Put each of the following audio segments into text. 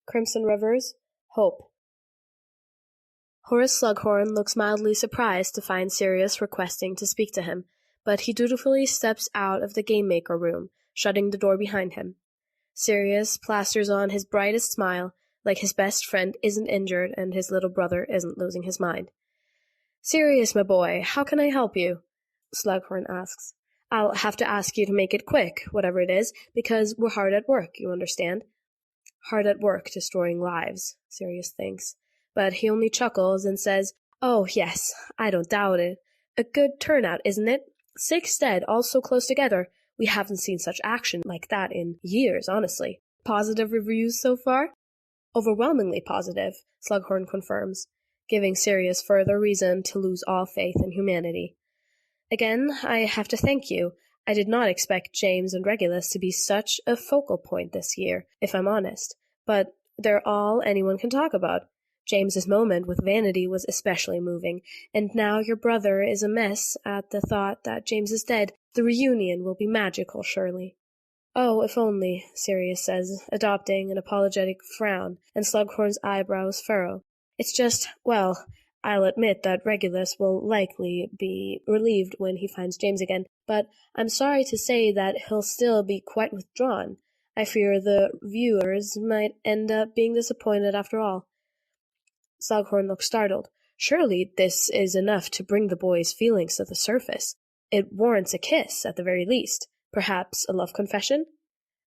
Crimson Rivers, Hope. Horace Slughorn looks mildly surprised to find Sirius requesting to speak to him, but he dutifully steps out of the game-maker room, shutting the door behind him. Sirius plasters on his brightest smile, like his best friend isn't injured and his little brother isn't losing his mind. "Sirius, my boy, how can I help you?" Slughorn asks. "I'll have to ask you to make it quick, whatever it is, because we're hard at work, you understand?" Hard at work destroying lives, Sirius thinks. But he only chuckles and says, "Oh, yes, I don't doubt it. A good turnout, isn't it? 6 dead, all so close together. We haven't seen such action like that in years, honestly. Positive reviews so far?" "Overwhelmingly positive," Slughorn confirms, giving Sirius further reason to lose all faith in humanity. "Again, I have to thank you. I did not expect James and Regulus to be such a focal point this year, if I'm honest. But they're all anyone can talk about. James's moment with Vanity was especially moving, and now your brother is a mess at the thought that James is dead. The reunion will be magical, surely." "Oh, if only," Sirius says, adopting an apologetic frown, and Slughorn's eyebrows furrow. "It's just, well, I'll admit that Regulus will likely be relieved when he finds James again, but I'm sorry to say that he'll still be quite withdrawn. I fear the viewers might end up being disappointed after all." Slughorn looks startled. Surely this is enough to bring the boy's feelings to the surface. It warrants a kiss, at the very least. Perhaps a love confession?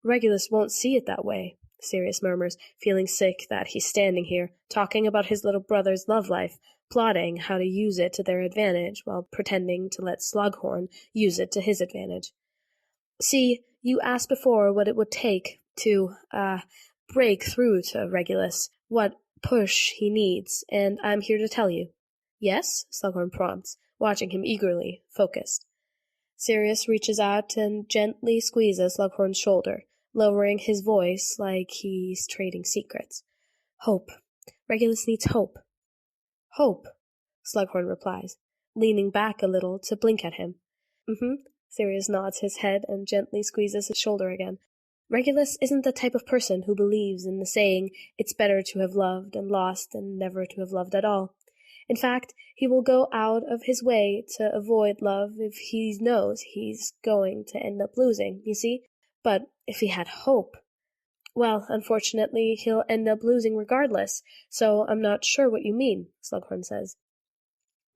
"Regulus won't see it that way," Sirius murmurs, feeling sick that he's standing here, talking about his little brother's love life, plotting how to use it to their advantage, while pretending to let Slughorn use it to his advantage. "See, you asked before what it would take to, break through to Regulus, what push he needs, and I'm here to tell you." "Yes?" Slughorn prompts, watching him eagerly, focused. Sirius reaches out and gently squeezes Slughorn's shoulder, lowering his voice like he's trading secrets. "Hope. Regulus needs hope." "Hope," Slughorn replies, leaning back a little to blink at him. Sirius nods his head and gently squeezes his shoulder again. "Regulus isn't the type of person who believes in the saying, 'It's better to have loved and lost than never to have loved at all.' In fact, he will go out of his way to avoid love if he knows he's going to end up losing, you see? But if he had hope, well, unfortunately, he'll end up losing regardless, so I'm not sure what you mean," Slughorn says.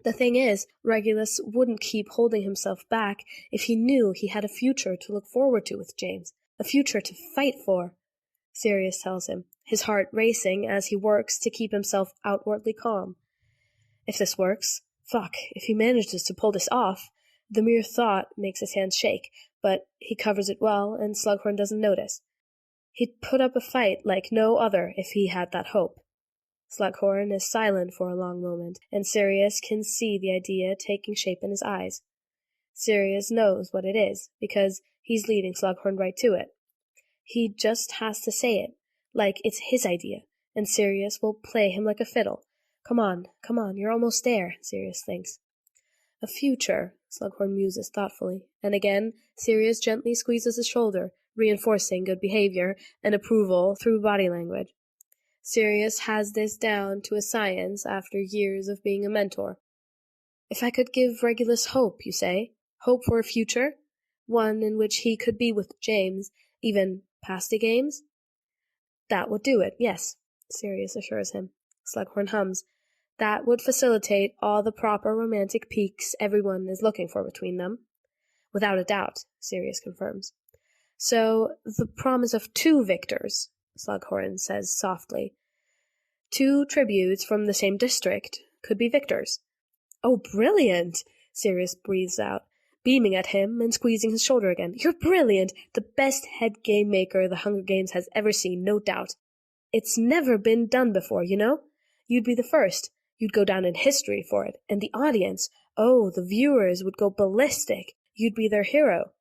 "The thing is, Regulus wouldn't keep holding himself back if he knew he had a future to look forward to with James, a future to fight for," Sirius tells him, his heart racing as he works to keep himself outwardly calm. If this works, if he manages to pull this off, the mere thought makes his hands shake, but he covers it well, and Slughorn doesn't notice. He'd put up a fight like no other if he had that hope. Slughorn is silent for a long moment, and Sirius can see the idea taking shape in his eyes. Sirius knows what it is, because he's leading Slughorn right to it. He just has to say it, like it's his idea, and Sirius will play him like a fiddle. Come on, you're almost there, Sirius thinks. "A future," Slughorn muses thoughtfully, and again Sirius gently squeezes his shoulder, reinforcing good behavior and approval through body language. Sirius has this down to a science after years of being a mentor. "If I could give Regulus hope, you say? Hope for a future? One in which he could be with James, even past the games?" "That would do it, yes," Sirius assures him. Slughorn hums. "That would facilitate all the proper romantic peaks everyone is looking for between them." "Without a doubt," Sirius confirms. "So, the promise of 2 victors," Slughorn says softly. 2 tributes from the same district could be victors. "Oh, brilliant!" Sirius breathes out, beaming at him and squeezing his shoulder again. "You're brilliant! The best head game maker the Hunger Games has ever seen, no doubt. It's never been done before, you know? You'd be the first. You'd go down in history for it. And the audience, the viewers would go ballistic. You'd be their hero."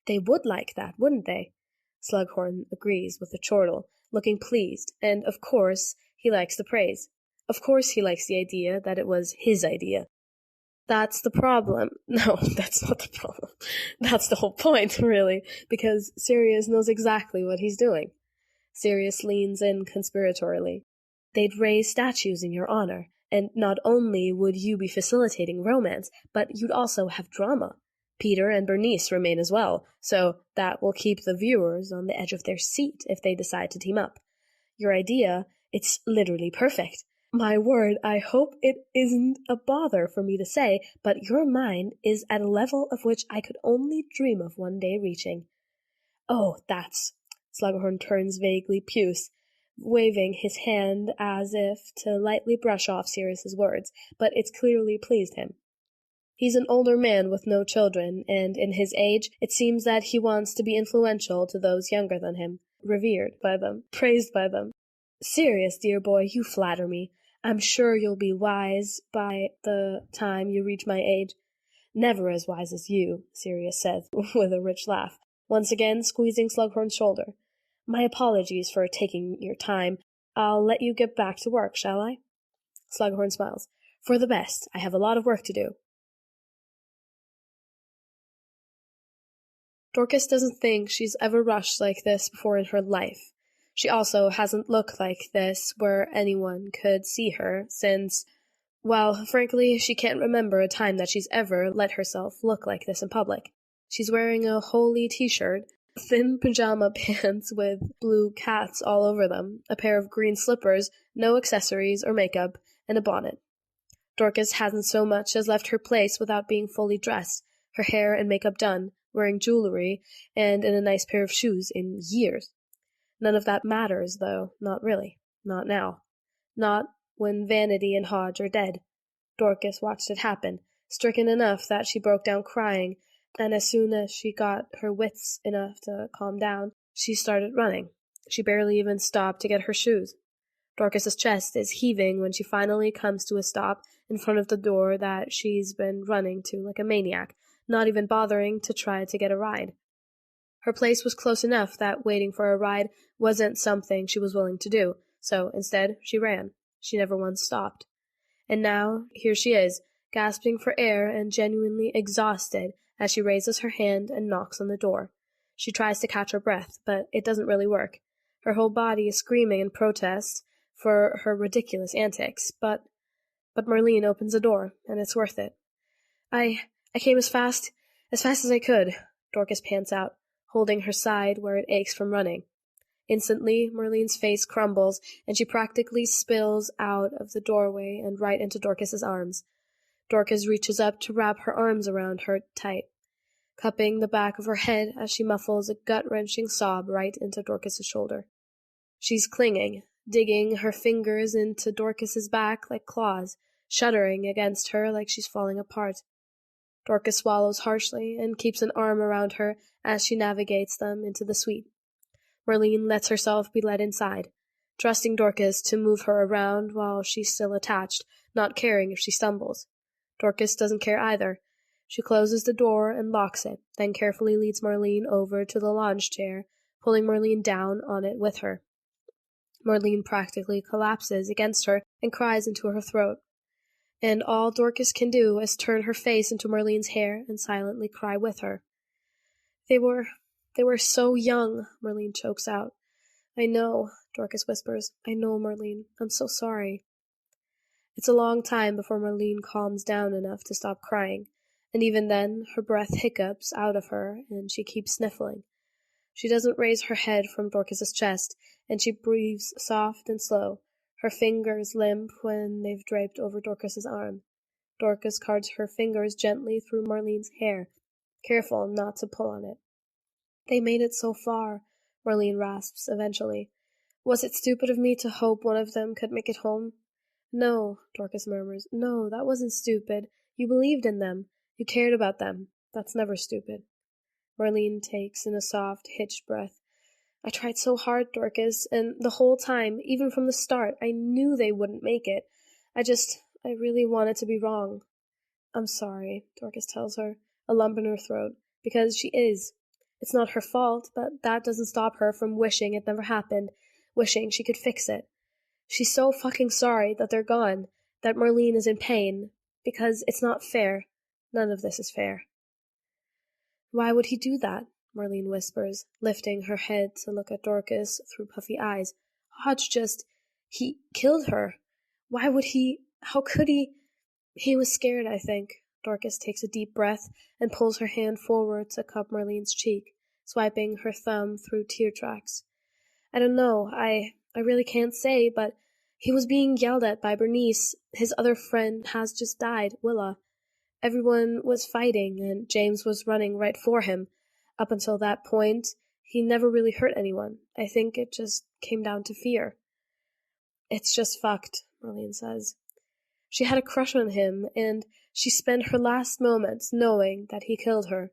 "They would like that, wouldn't they?" Slughorn agrees with a chortle, looking pleased, and of course he likes the praise. Of course he likes the idea that it was his idea. That's the problem. No, that's not the problem. That's the whole point, really, because Sirius knows exactly what he's doing. Sirius leans in conspiratorially. They'd raise statues in your honor, and not only would you be facilitating romance, but you'd also have drama. Peter and Bernice remain as well, so that will keep the viewers on the edge of their seat if they decide to team up. Your idea, it's literally perfect. My word, I hope it isn't a bother for me to say, but your mind is at a level of which I could only dream of one day reaching. Oh, that's... Slughorn turns vaguely puce, waving his hand as if to lightly brush off Sirius's words, but it's clearly pleased him. He's an older man with no children, and in his age, it seems that he wants to be influential to those younger than him, revered by them, praised by them. Sirius, dear boy, you flatter me. I'm sure you'll be wise by the time you reach my age. Never as wise as you, Sirius says, with a rich laugh, once again squeezing Slughorn's shoulder. My apologies for taking your time. I'll let you get back to work, shall I? Slughorn smiles. For the best. I have a lot of work to do. Dorcas doesn't think she's ever rushed like this before in her life. She also hasn't looked like this where anyone could see her since, well, frankly, she can't remember a time that she's ever let herself look like this in public. She's wearing a holey t-shirt, thin pajama pants with blue cats all over them, a pair of green slippers, no accessories or makeup, and a bonnet. Dorcas hasn't so much as left her place without being fully dressed, her hair and makeup done, wearing jewelry, and in a nice pair of shoes in years. None of that matters, though, not really. Not now. Not when Vanity and Hodge are dead. Dorcas watched it happen, stricken enough that she broke down crying, and as soon as she got her wits enough to calm down, she started running. She barely even stopped to get her shoes. Dorcas's chest is heaving when she finally comes to a stop in front of the door that she's been running to like a maniac, not even bothering to try to get a ride. Her place was close enough that waiting for a ride wasn't something she was willing to do, so instead she ran. She never once stopped. And now, here she is, gasping for air and genuinely exhausted as she raises her hand and knocks on the door. She tries to catch her breath, but it doesn't really work. Her whole body is screaming in protest for her ridiculous antics, but Marlene opens the door, and it's worth it. I came as fast as I could, Dorcas pants out, holding her side where it aches from running. Instantly, Marlene's face crumbles, and she practically spills out of the doorway and right into Dorcas's arms. Dorcas reaches up to wrap her arms around her tight, cupping the back of her head as she muffles a gut-wrenching sob right into Dorcas's shoulder. She's clinging, digging her fingers into Dorcas's back like claws, shuddering against her like she's falling apart. Dorcas swallows harshly and keeps an arm around her as she navigates them into the suite. Marlene lets herself be led inside, trusting Dorcas to move her around while she's still attached, not caring if she stumbles. Dorcas doesn't care either. She closes the door and locks it, then carefully leads Marlene over to the lounge chair, pulling Marlene down on it with her. Marlene practically collapses against her and cries into her throat. And all Dorcas can do is turn her face into Marlene's hair and silently cry with her. They were so young, Marlene chokes out. I know, Dorcas whispers. I know, Marlene. I'm so sorry. It's a long time before Marlene calms down enough to stop crying, and even then her breath hiccups out of her and she keeps sniffling. She doesn't raise her head from Dorcas's chest, and she breathes soft and slow, her fingers limp when they've draped over Dorcas's arm. Dorcas cards her fingers gently through Marlene's hair, careful not to pull on it. They made it so far, Marlene rasps eventually. Was it stupid of me to hope one of them could make it home? No, Dorcas murmurs. No, that wasn't stupid. You believed in them. You cared about them. That's never stupid. Marlene takes in a soft, hitched breath. I tried so hard, Dorcas, and the whole time, even from the start, I knew they wouldn't make it. I really wanted to be wrong. I'm sorry, Dorcas tells her, a lump in her throat, because she is. It's not her fault, but that doesn't stop her from wishing it never happened, wishing she could fix it. She's so fucking sorry that they're gone, that Marlene is in pain, because it's not fair. None of this is fair. Why would he do that? Marlene whispers, lifting her head to look at Dorcas through puffy eyes. Hodge he killed her. Why would he? How could he? He was scared, I think. Dorcas takes a deep breath and pulls her hand forward to cup Marlene's cheek, swiping her thumb through tear tracks. I don't know. I really can't say, but he was being yelled at by Bernice. His other friend has just died, Willa. Everyone was fighting, and James was running right for him. Up until that point, he never really hurt anyone. I think it just came down to fear. It's just fucked, Marlene says. She had a crush on him, and she spent her last moments knowing that he killed her,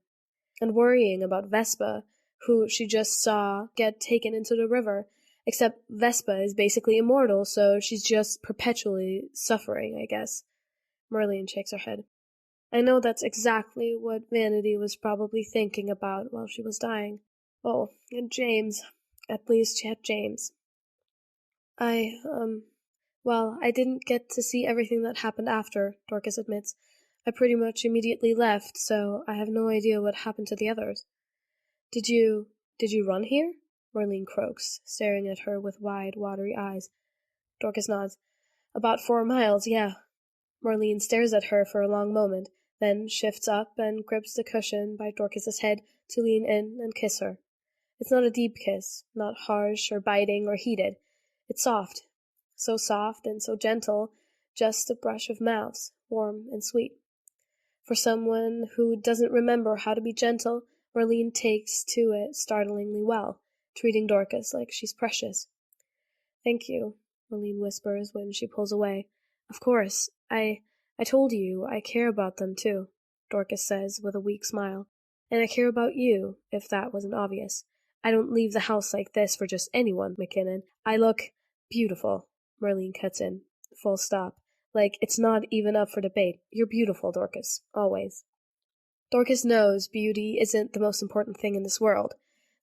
and worrying about Vespa, who she just saw get taken into the river, except Vespa is basically immortal, so she's just perpetually suffering, I guess. Marlene shakes her head. I know that's exactly what Vanity was probably thinking about while she was dying. Oh, and James. At least she had James. Well, I didn't get to see everything that happened after, Dorcas admits. I pretty much immediately left, so I have no idea what happened to the others. Did you run here? Marlene croaks, staring at her with wide, watery eyes. Dorcas nods. About 4 miles, yeah. Marlene stares at her for a long moment, then shifts up and grips the cushion by Dorcas's head to lean in and kiss her. It's not a deep kiss, not harsh or biting or heated. It's soft. So soft and so gentle, just a brush of mouths, warm and sweet. For someone who doesn't remember how to be gentle, Marlene takes to it startlingly well, treating Dorcas like she's precious. Thank you, Marlene whispers when she pulls away. Of course, I told you I care about them too, Dorcas says with a weak smile. And I care about you, if that wasn't obvious. I don't leave the house like this for just anyone, McKinnon. I look beautiful, Marlene cuts in. Full stop. Like, it's not even up for debate. You're beautiful, Dorcas. Always. Dorcas knows beauty isn't the most important thing in this world.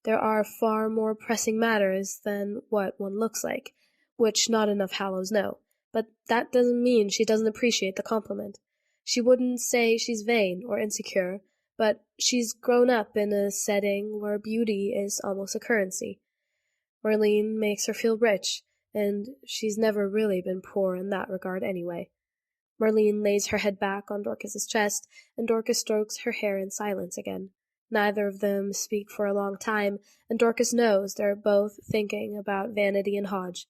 There are far more pressing matters than what one looks like, which not enough Hallows know. But that doesn't mean she doesn't appreciate the compliment. She wouldn't say she's vain or insecure, but she's grown up in a setting where beauty is almost a currency. Marlene makes her feel rich, and she's never really been poor in that regard anyway. Marlene lays her head back on Dorcas's chest, and Dorcas strokes her hair in silence again. Neither of them speak for a long time, and Dorcas knows they're both thinking about Vanity and Hodge.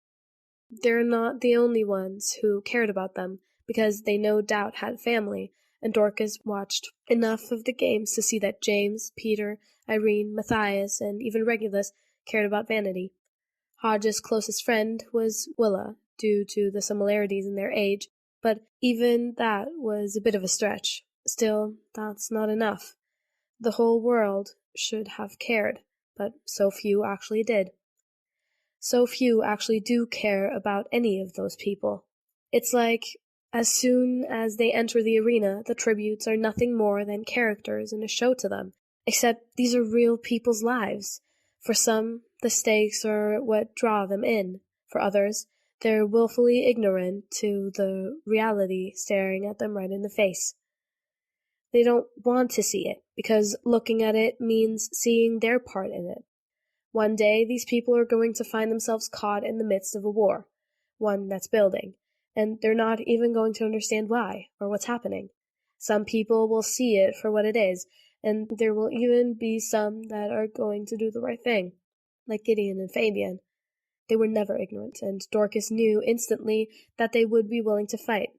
They're not the only ones who cared about them, because they no doubt had family, and Dorcas watched enough of the games to see that James, Peter, Irene, Matthias, and even Regulus cared about Vanity. Hodge's closest friend was Willa, due to the similarities in their age, but even that was a bit of a stretch. Still, that's not enough. The whole world should have cared, but so few actually did. So few actually do care about any of those people. It's like, as soon as they enter the arena, the tributes are nothing more than characters in a show to them, except these are real people's lives. For some, the stakes are what draw them in. For others, they're willfully ignorant to the reality staring at them right in the face. They don't want to see it, because looking at it means seeing their part in it. One day, these people are going to find themselves caught in the midst of a war, one that's building, and they're not even going to understand why or what's happening. Some people will see it for what it is, and there will even be some that are going to do the right thing, like Gideon and Fabian. They were never ignorant, and Dorcas knew instantly that they would be willing to fight.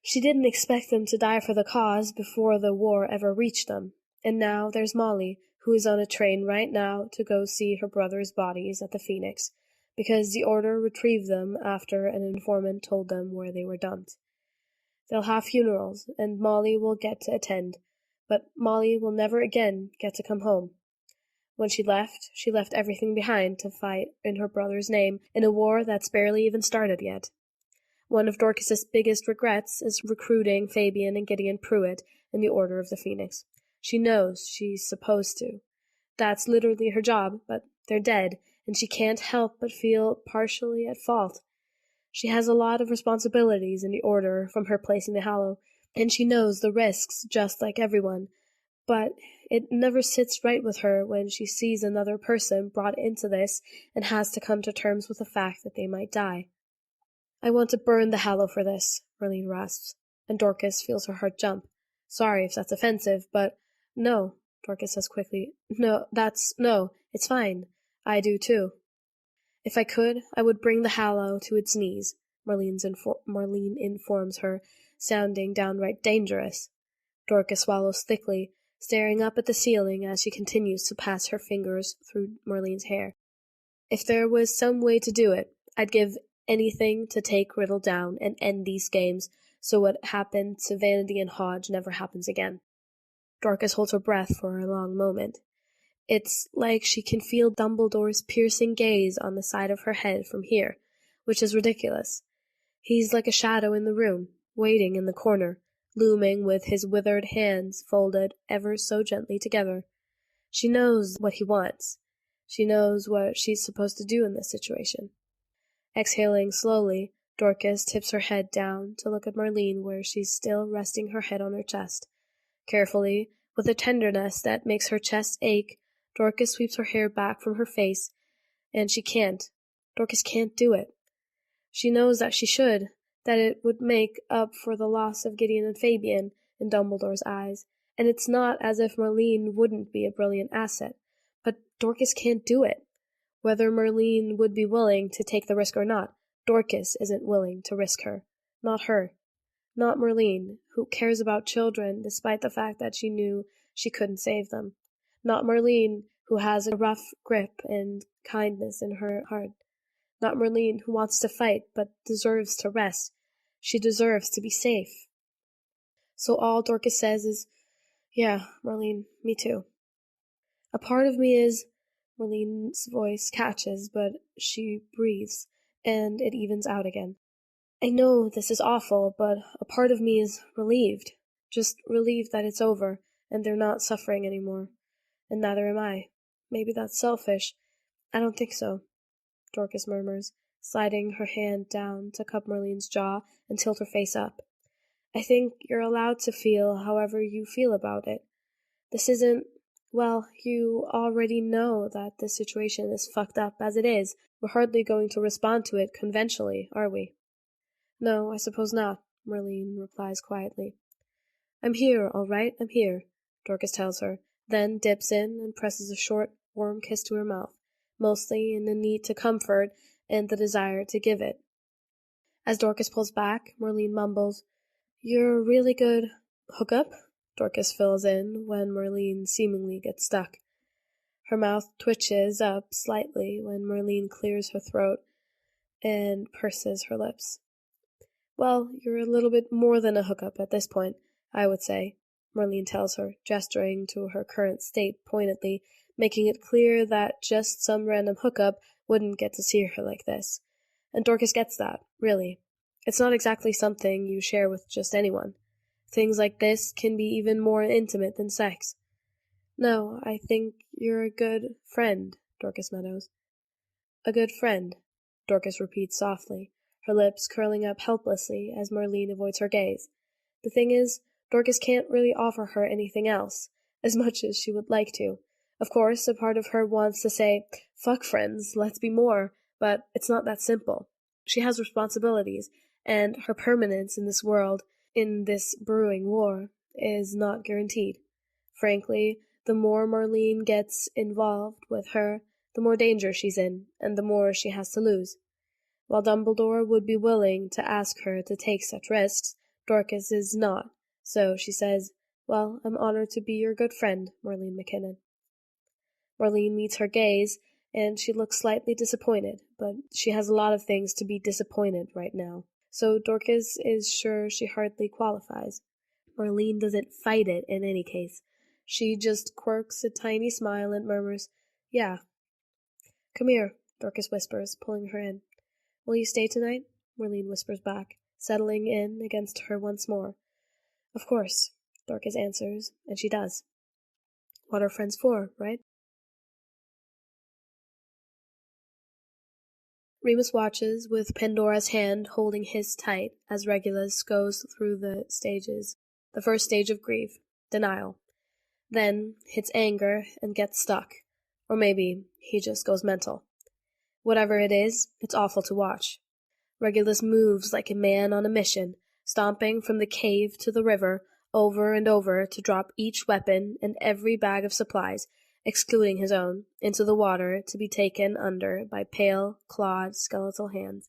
She didn't expect them to die for the cause before the war ever reached them. And now there's Molly, who is on a train right now to go see her brother's bodies at the Phoenix, because the Order retrieved them after an informant told them where they were dumped. They'll have funerals, and Molly will get to attend, but Molly will never again get to come home. When she left everything behind to fight in her brother's name in a war that's barely even started yet. One of Dorcas's biggest regrets is recruiting Fabian and Gideon Pruitt in the Order of the Phoenix. She knows she's supposed to. That's literally her job, but they're dead, and she can't help but feel partially at fault. She has a lot of responsibilities in the Order from her place in the Hallow, and she knows the risks just like everyone. but it never sits right with her when she sees another person brought into this and has to come to terms with the fact that they might die. I want to burn the Hallow for this, Marlene rasps, and Dorcas feels her heart jump. Sorry if that's offensive, but no, Dorcas says quickly. No, it's fine. I do too. If I could, I would bring the Hallow to its knees, Marlene informs her, sounding downright dangerous. Dorcas swallows thickly, staring up at the ceiling as she continues to pass her fingers through Marlene's hair. If there was some way to do it, I'd give anything to take Riddle down and end these games so what happened to Vanity and Hodge never happens again. Dorcas holds her breath for a long moment. It's like she can feel Dumbledore's piercing gaze on the side of her head from here, which is ridiculous. He's like a shadow in the room, waiting in the corner, looming with his withered hands folded ever so gently together. She knows what he wants. She knows what she's supposed to do in this situation. Exhaling slowly, Dorcas tips her head down to look at Marlene where she's still resting her head on her chest. Carefully, with a tenderness that makes her chest ache, Dorcas sweeps her hair back from her face, and Dorcas can't do it. She knows that she should, that it would make up for the loss of Gideon and Fabian in Dumbledore's eyes, and it's not as if Marlene wouldn't be a brilliant asset, but Dorcas can't do it. Whether Marlene would be willing to take the risk or not, Dorcas isn't willing to risk her. Not her. Not Marlene, who cares about children despite the fact that she knew she couldn't save them. Not Marlene, who has a rough grip and kindness in her heart. Not Marlene, who wants to fight but deserves to rest. She deserves to be safe. So all Dorcas says is, "Yeah, Marlene, me too." A part of me is, Marlene's voice catches, but she breathes, and it evens out again. I know this is awful, but a part of me is relieved. Just relieved that it's over, and they're not suffering anymore. And neither am I. Maybe that's selfish. I don't think so, Dorcas murmurs, sliding her hand down to cup Marlene's jaw and tilt her face up. I think you're allowed to feel however you feel about it. This isn't, well, you already know that this situation is fucked up as it is. We're hardly going to respond to it conventionally, are we? No, I suppose not, Marlene replies quietly. I'm here, all right, I'm here, Dorcas tells her, then dips in and presses a short, warm kiss to her mouth, mostly in the need to comfort and the desire to give it. As Dorcas pulls back, Marlene mumbles, You're a really good hookup? Dorcas fills in when Marlene seemingly gets stuck. Her mouth twitches up slightly when Marlene clears her throat and purses her lips. Well, you're a little bit more than a hookup at this point, I would say, Marlene tells her, gesturing to her current state pointedly, making it clear that just some random hookup wouldn't get to see her like this. And Dorcas gets that, really. It's not exactly something you share with just anyone. Things like this can be even more intimate than sex. No, I think you're a good friend, Dorcas Meadows. A good friend, Dorcas repeats softly, her lips curling up helplessly as Marlene avoids her gaze. The thing is, Dorcas can't really offer her anything else, as much as she would like to. Of course, a part of her wants to say, fuck friends, let's be more, but it's not that simple. She has responsibilities, and her permanence in this world, in this brewing war, is not guaranteed. Frankly, the more Marlene gets involved with her, the more danger she's in, and the more she has to lose. While Dumbledore would be willing to ask her to take such risks, Dorcas is not, so she says, Well, I'm honored to be your good friend, Marlene McKinnon. Marlene meets her gaze, and she looks slightly disappointed, but she has a lot of things to be disappointed right now, so Dorcas is sure she hardly qualifies. Marlene doesn't fight it in any case. She just quirks a tiny smile and murmurs, Yeah. Come here, Dorcas whispers, pulling her in. Will you stay tonight? Marlene whispers back, settling in against her once more. Of course, Dorcas answers, and she does. What are friends for, right? Remus watches, with Pandora's hand holding his tight, as Regulus goes through the stages. The first stage of grief, denial. then hits anger and gets stuck. Or maybe he just goes mental. Whatever it is, it's awful to watch. Regulus moves like a man on a mission, stomping from the cave to the river, over and over to drop each weapon and every bag of supplies, excluding his own, into the water to be taken under by pale, clawed, skeletal hands.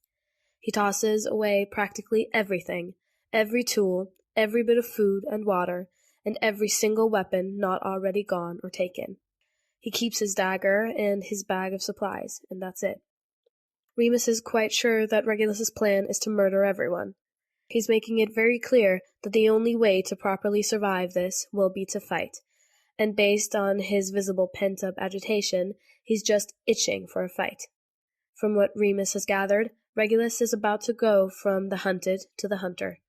He tosses away practically everything, every tool, every bit of food and water, and every single weapon not already gone or taken. He keeps his dagger and his bag of supplies, and that's it. Remus is quite sure that Regulus's plan is to murder everyone. He's making it very clear that the only way to properly survive this will be to fight, and based on his visible pent-up agitation, he's just itching for a fight. From what Remus has gathered, Regulus is about to go from the hunted to the hunter.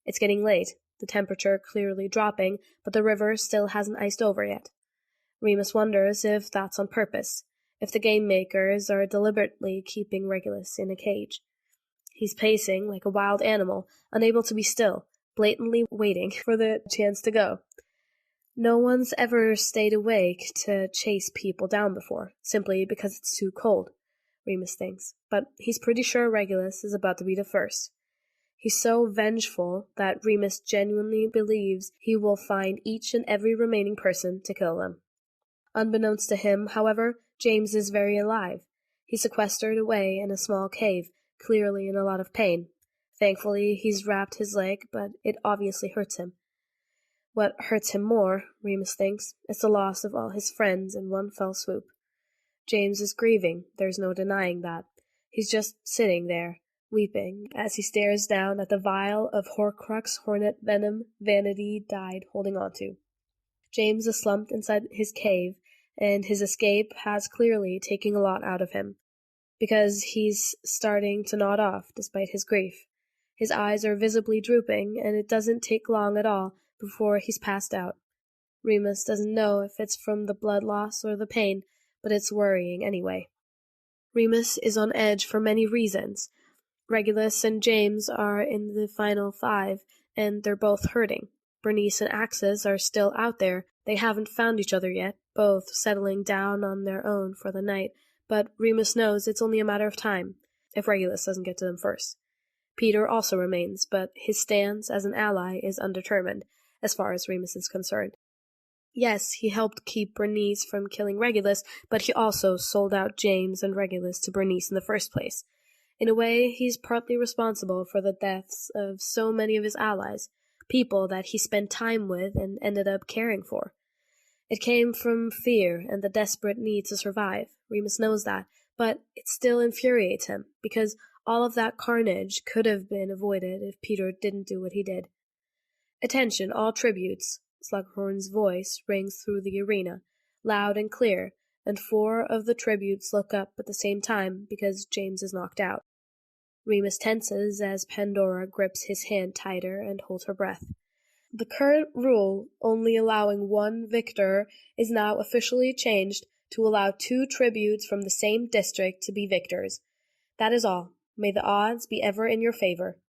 It's getting late, the temperature clearly dropping, but the river still hasn't iced over yet. Remus wonders if that's on purpose, if the game makers are deliberately keeping Regulus in a cage. He's pacing like a wild animal, unable to be still, blatantly waiting for the chance to go. No one's ever stayed awake to chase people down before, simply because it's too cold, Remus thinks, but he's pretty sure Regulus is about to be the first. He's so vengeful that Remus genuinely believes he will find each and every remaining person to kill them. Unbeknownst to him, however, James is very alive. He's sequestered away in a small cave, clearly in a lot of pain. Thankfully, he's wrapped his leg, but it obviously hurts him. What hurts him more, Remus thinks, is the loss of all his friends in one fell swoop. James is grieving, there's no denying that. He's just sitting there, weeping, as he stares down at the vial of Horcrux hornet venom Vanity died holding on to. James is slumped inside his cave, and his escape has clearly taken a lot out of him, because he's starting to nod off despite his grief. His eyes are visibly drooping, and it doesn't take long at all before he's passed out. Remus doesn't know if it's from the blood loss or the pain, but it's worrying anyway. Remus is on edge for many reasons. Regulus and James are in the final 5, and they're both hurting. Bernice and Axis are still out there. They haven't found each other yet, both settling down on their own for the night, but Remus knows it's only a matter of time, if Regulus doesn't get to them first. Peter also remains, but his stance as an ally is undetermined, as far as Remus is concerned. Yes, he helped keep Bernice from killing Regulus, but he also sold out James and Regulus to Bernice in the first place. In a way, he's partly responsible for the deaths of so many of his allies, people that he spent time with and ended up caring for. It came from fear and the desperate need to survive. Remus knows that, but it still infuriates him, because all of that carnage could have been avoided if Peter didn't do what he did. Attention, all tributes. Slughorn's voice rings through the arena, loud and clear, and 4 of the tributes look up at the same time because James is knocked out. Remus tenses as Pandora grips his hand tighter and holds her breath. The current rule, only allowing 1 victor, is now officially changed to allow 2 tributes from the same district to be victors. That is all. May the odds be ever in your favor.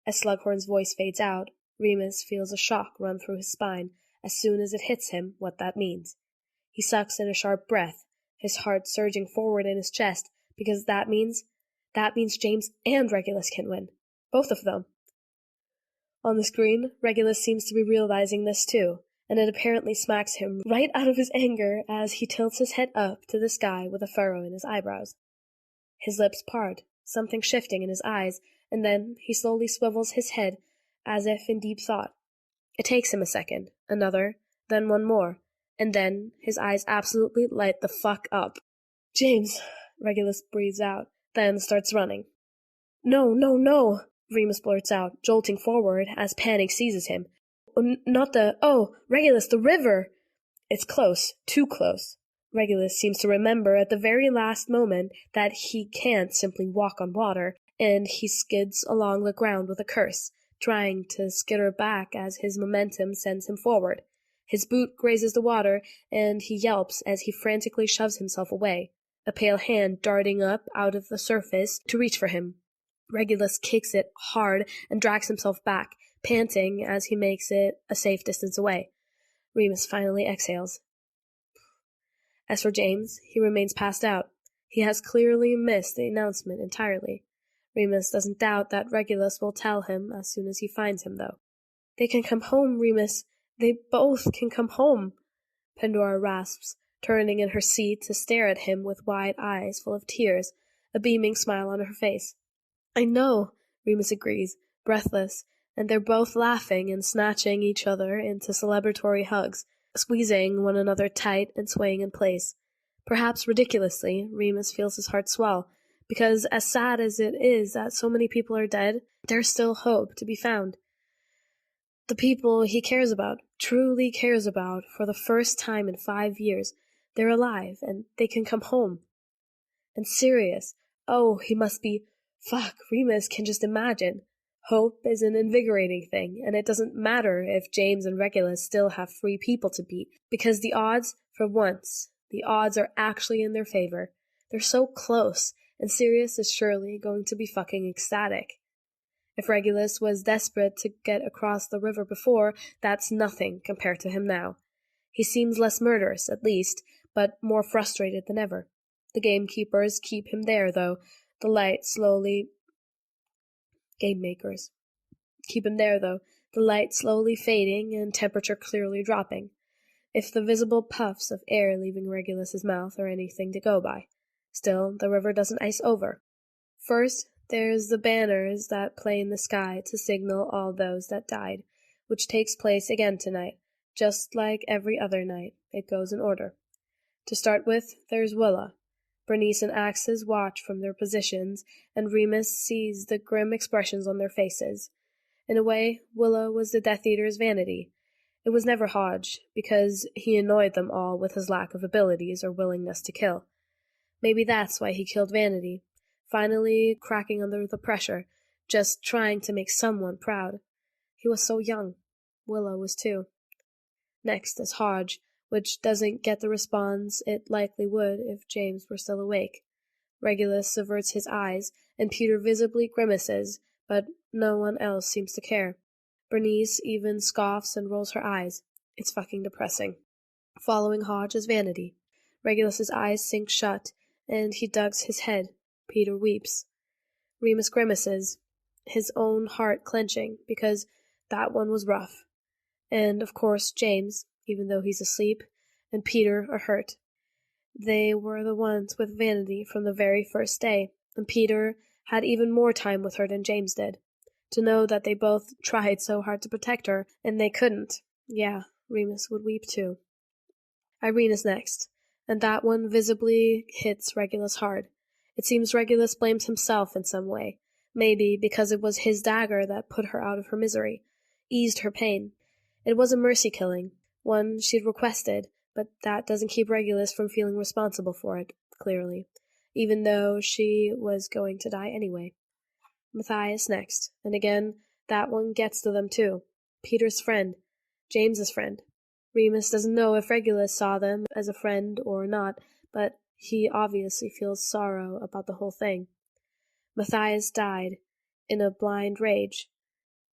As Slughorn's voice fades out, Remus feels a shock run through his spine as soon as it hits him what that means. He sucks in a sharp breath, his heart surging forward in his chest, because that means James and Regulus can win. Both of them. On the screen, Regulus seems to be realizing this too, and it apparently smacks him right out of his anger as he tilts his head up to the sky with a furrow in his eyebrows. His lips part, something shifting in his eyes, and then he slowly swivels his head as if in deep thought. It takes him a second, another, then one more, and then his eyes absolutely light the fuck up. "James," Regulus breathes out, then starts running. "No, no, no," Remus blurts out, jolting forward as panic seizes him. "Not the— oh, Regulus, the river!" It's close, too close. Regulus seems to remember at the very last moment that he can't simply walk on water, and he skids along the ground with a curse, trying to skitter back as his momentum sends him forward. His boot grazes the water, and he yelps as he frantically shoves himself away, a pale hand darting up out of the surface to reach for him. Regulus kicks it hard and drags himself back, panting as he makes it a safe distance away. Remus finally exhales. As for James, he remains passed out. He has clearly missed the announcement entirely. Remus doesn't doubt that Regulus will tell him as soon as he finds him, though. They can come home, Remus. They both can come home, Pandora rasps, turning in her seat to stare at him with wide eyes full of tears, a beaming smile on her face. I know, Remus agrees, breathless, and they're both laughing and snatching each other into celebratory hugs, squeezing one another tight and swaying in place. Perhaps ridiculously, Remus feels his heart swell, because as sad as it is that so many people are dead, there's still hope to be found. The people he cares about, truly cares about, for the first time in 5 years, they're alive, and they can come home. And Sirius, oh, he must be, Remus can just imagine. Hope is an invigorating thing, and it doesn't matter if James and Regulus still have 3 people to beat, because the odds, for once, the odds are actually in their favor. They're so close, and Sirius is surely going to be fucking ecstatic. If Regulus was desperate to get across the river before, that's nothing compared to him now. He seems less murderous, at least, but more frustrated than ever. The gamekeepers keep him there, though, the light slowly fading and temperature clearly dropping. If the visible puffs of air leaving Regulus's mouth are anything to go by. Still, the river doesn't ice over. First, there's the banners that play in the sky to signal all those that died, which takes place again tonight. Just like every other night, it goes in order. To start with, there's Willa. Bernice and Axes watch from their positions, and Remus sees the grim expressions on their faces. In a way, Willa was the Death Eater's vanity. It was never Hodge, because he annoyed them all with his lack of abilities or willingness to kill. Maybe that's why he killed Vanity, finally cracking under the pressure, just trying to make someone proud. He was so young. Willa was too. Next is Hodge, which doesn't get the response it likely would if James were still awake. Regulus averts his eyes, and Peter visibly grimaces, but no one else seems to care. Bernice even scoffs and rolls her eyes. It's fucking depressing. Following Hodge is Vanity. Regulus's eyes sink shut, and he ducks his head. Peter weeps. Remus grimaces, his own heart clenching, because that one was rough. And, of course, James, even though he's asleep, and Peter are hurt. They were the ones with Vanity from the very first day, and Peter had even more time with her than James did. To know that they both tried so hard to protect her, and they couldn't. Yeah, Remus would weep too. Irene is next, and that one visibly hits Regulus hard. It seems Regulus blames himself in some way, maybe because it was his dagger that put her out of her misery, eased her pain. It was a mercy killing, one she'd requested, but that doesn't keep Regulus from feeling responsible for it, clearly, even though she was going to die anyway. Matthias next, and again, that one gets to them too. Peter's friend, James's friend. Remus doesn't know if Regulus saw them as a friend or not, but he obviously feels sorrow about the whole thing. Matthias died in a blind rage,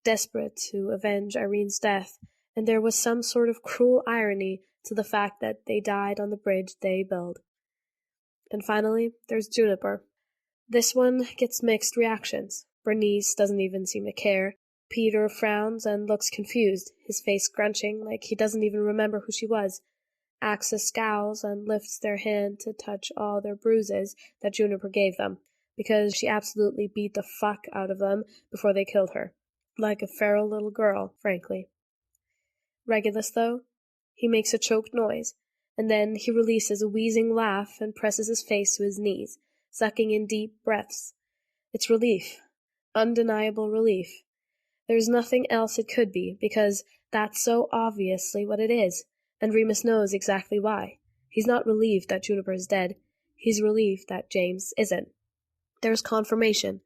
desperate to avenge Irene's death, and there was some sort of cruel irony to the fact that they died on the bridge they built. And finally, there's Juniper. This one gets mixed reactions. Bernice doesn't even seem to care. Peter frowns and looks confused, his face scrunching like he doesn't even remember who she was. Axis scowls and lifts their hand to touch all their bruises that Juniper gave them, because she absolutely beat the fuck out of them before they killed her. Like a feral little girl, frankly. Regulus, though, he makes a choked noise, and then he releases a wheezing laugh and presses his face to his knees, sucking in deep breaths. It's relief. Undeniable relief. There's nothing else it could be, because that's so obviously what it is, and Remus knows exactly why. He's not relieved that Juniper is dead. He's relieved that James isn't. There's confirmation.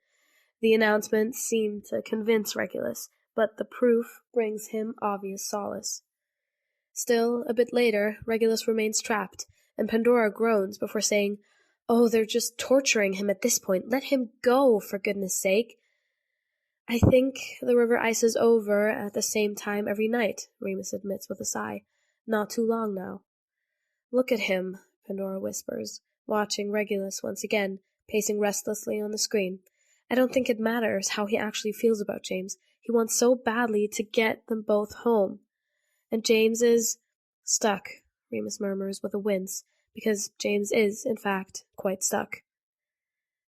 The announcement seemed to convince Regulus, but the proof brings him obvious solace. Still, a bit later, Regulus remains trapped, and Pandora groans before saying, "Oh, they're just torturing him at this point. Let him go, for goodness sake." "I think the river ices over at the same time every night," Remus admits with a sigh. not too long now. Look at him, Pandora whispers, watching Regulus once again, pacing restlessly on the screen. I don't think it matters how he actually feels about James. He wants so badly to get them both home. And James is stuck, Remus murmurs with a wince, because James is, in fact, quite stuck.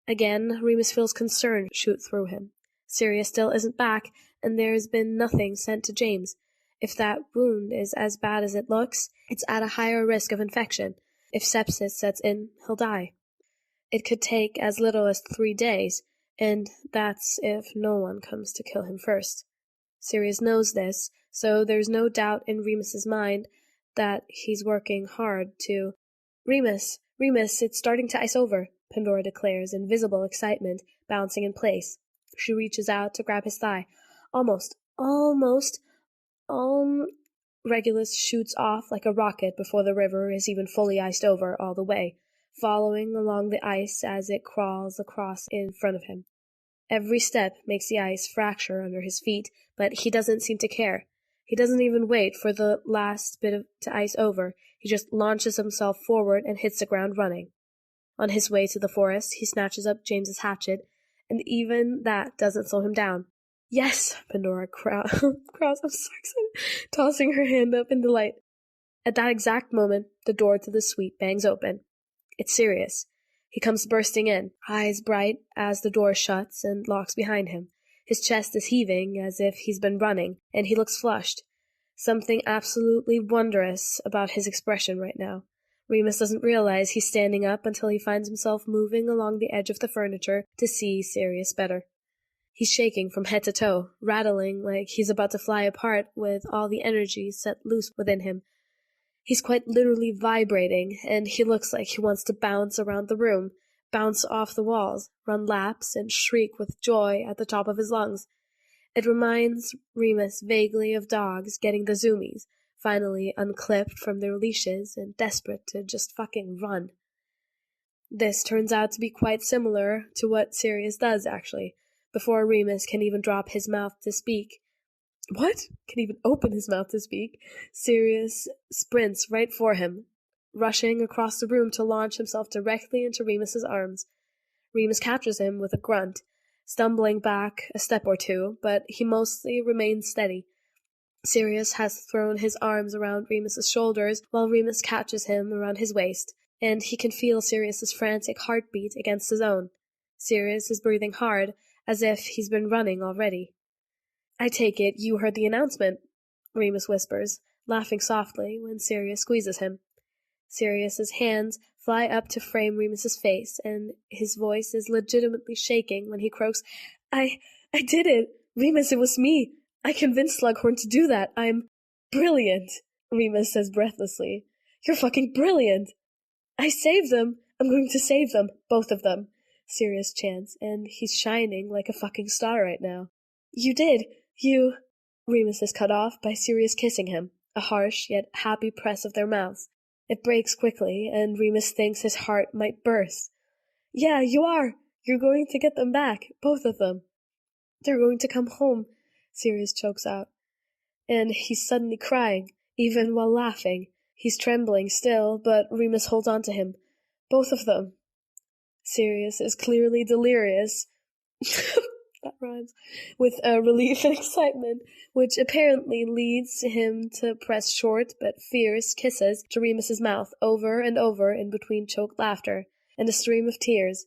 Again, Remus feels concern shoot through him. Sirius still isn't back, and there's been nothing sent to James. If that wound is as bad as it looks, it's at a higher risk of infection. If sepsis sets in, he'll die. It could take as little as 3 days, and that's if no one comes to kill him first. Sirius knows this, so there's no doubt in Remus's mind that he's working hard to... Remus, it's starting to ice over, Pandora declares in visible excitement, bouncing in place. She reaches out to grab his thigh. Almost. Regulus shoots off like a rocket before the river is even fully iced over all the way, following along the ice as it crawls across in front of him. Every step makes the ice fracture under his feet, but he doesn't seem to care. He doesn't even wait for the last bit to ice over. He just launches himself forward and hits the ground running. On his way to the forest, he snatches up James's hatchet, and even that doesn't slow him down. Yes, Pandora crows. I'm so excited, tossing her hand up in delight. At that exact moment, the door to the suite bangs open. It's Sirius. He comes bursting in, eyes bright as the door shuts and locks behind him. His chest is heaving as if he's been running, and he looks flushed. Something absolutely wondrous about his expression right now. Remus doesn't realize he's standing up until he finds himself moving along the edge of the furniture to see Sirius better. He's shaking from head to toe, rattling like he's about to fly apart with all the energy set loose within him. He's quite literally vibrating, and he looks like he wants to bounce around the room, bounce off the walls, run laps, and shriek with joy at the top of his lungs. It reminds Remus vaguely of dogs getting the zoomies, finally unclipped from their leashes and desperate to just fucking run. This turns out to be quite similar to what Sirius does, actually, before Remus can even drop his mouth to speak. Can even open his mouth to speak. Sirius sprints right for him, rushing across the room to launch himself directly into Remus's arms. Remus catches him with a grunt, stumbling back a step or two, but he mostly remains steady. Sirius has thrown his arms around Remus's shoulders while Remus catches him around his waist, and he can feel Sirius's frantic heartbeat against his own. Sirius is breathing hard, as if he's been running already. I take it you heard the announcement, Remus whispers, laughing softly when Sirius squeezes him. Sirius's hands fly up to frame Remus's face, and his voice is legitimately shaking when he croaks, I did it! Remus, it was me! I convinced Slughorn to do that! I'm brilliant! Remus says breathlessly. You're fucking brilliant! I saved them! I'm going to save them, both of them! Sirius chants, and he's shining like a fucking star right now. You did! You... Remus is cut off by Sirius kissing him, a harsh yet happy press of their mouths. It breaks quickly, and Remus thinks his heart might burst. Yeah, you are! You're going to get them back, both of them. They're going to come home, Sirius chokes out. And he's suddenly crying, even while laughing. He's trembling still, but Remus holds on to him. Both of them. Sirius is clearly delirious. That rhymes. With relief and excitement, which apparently leads him to press short but fierce kisses to Remus's mouth over and over in between choked laughter and a stream of tears.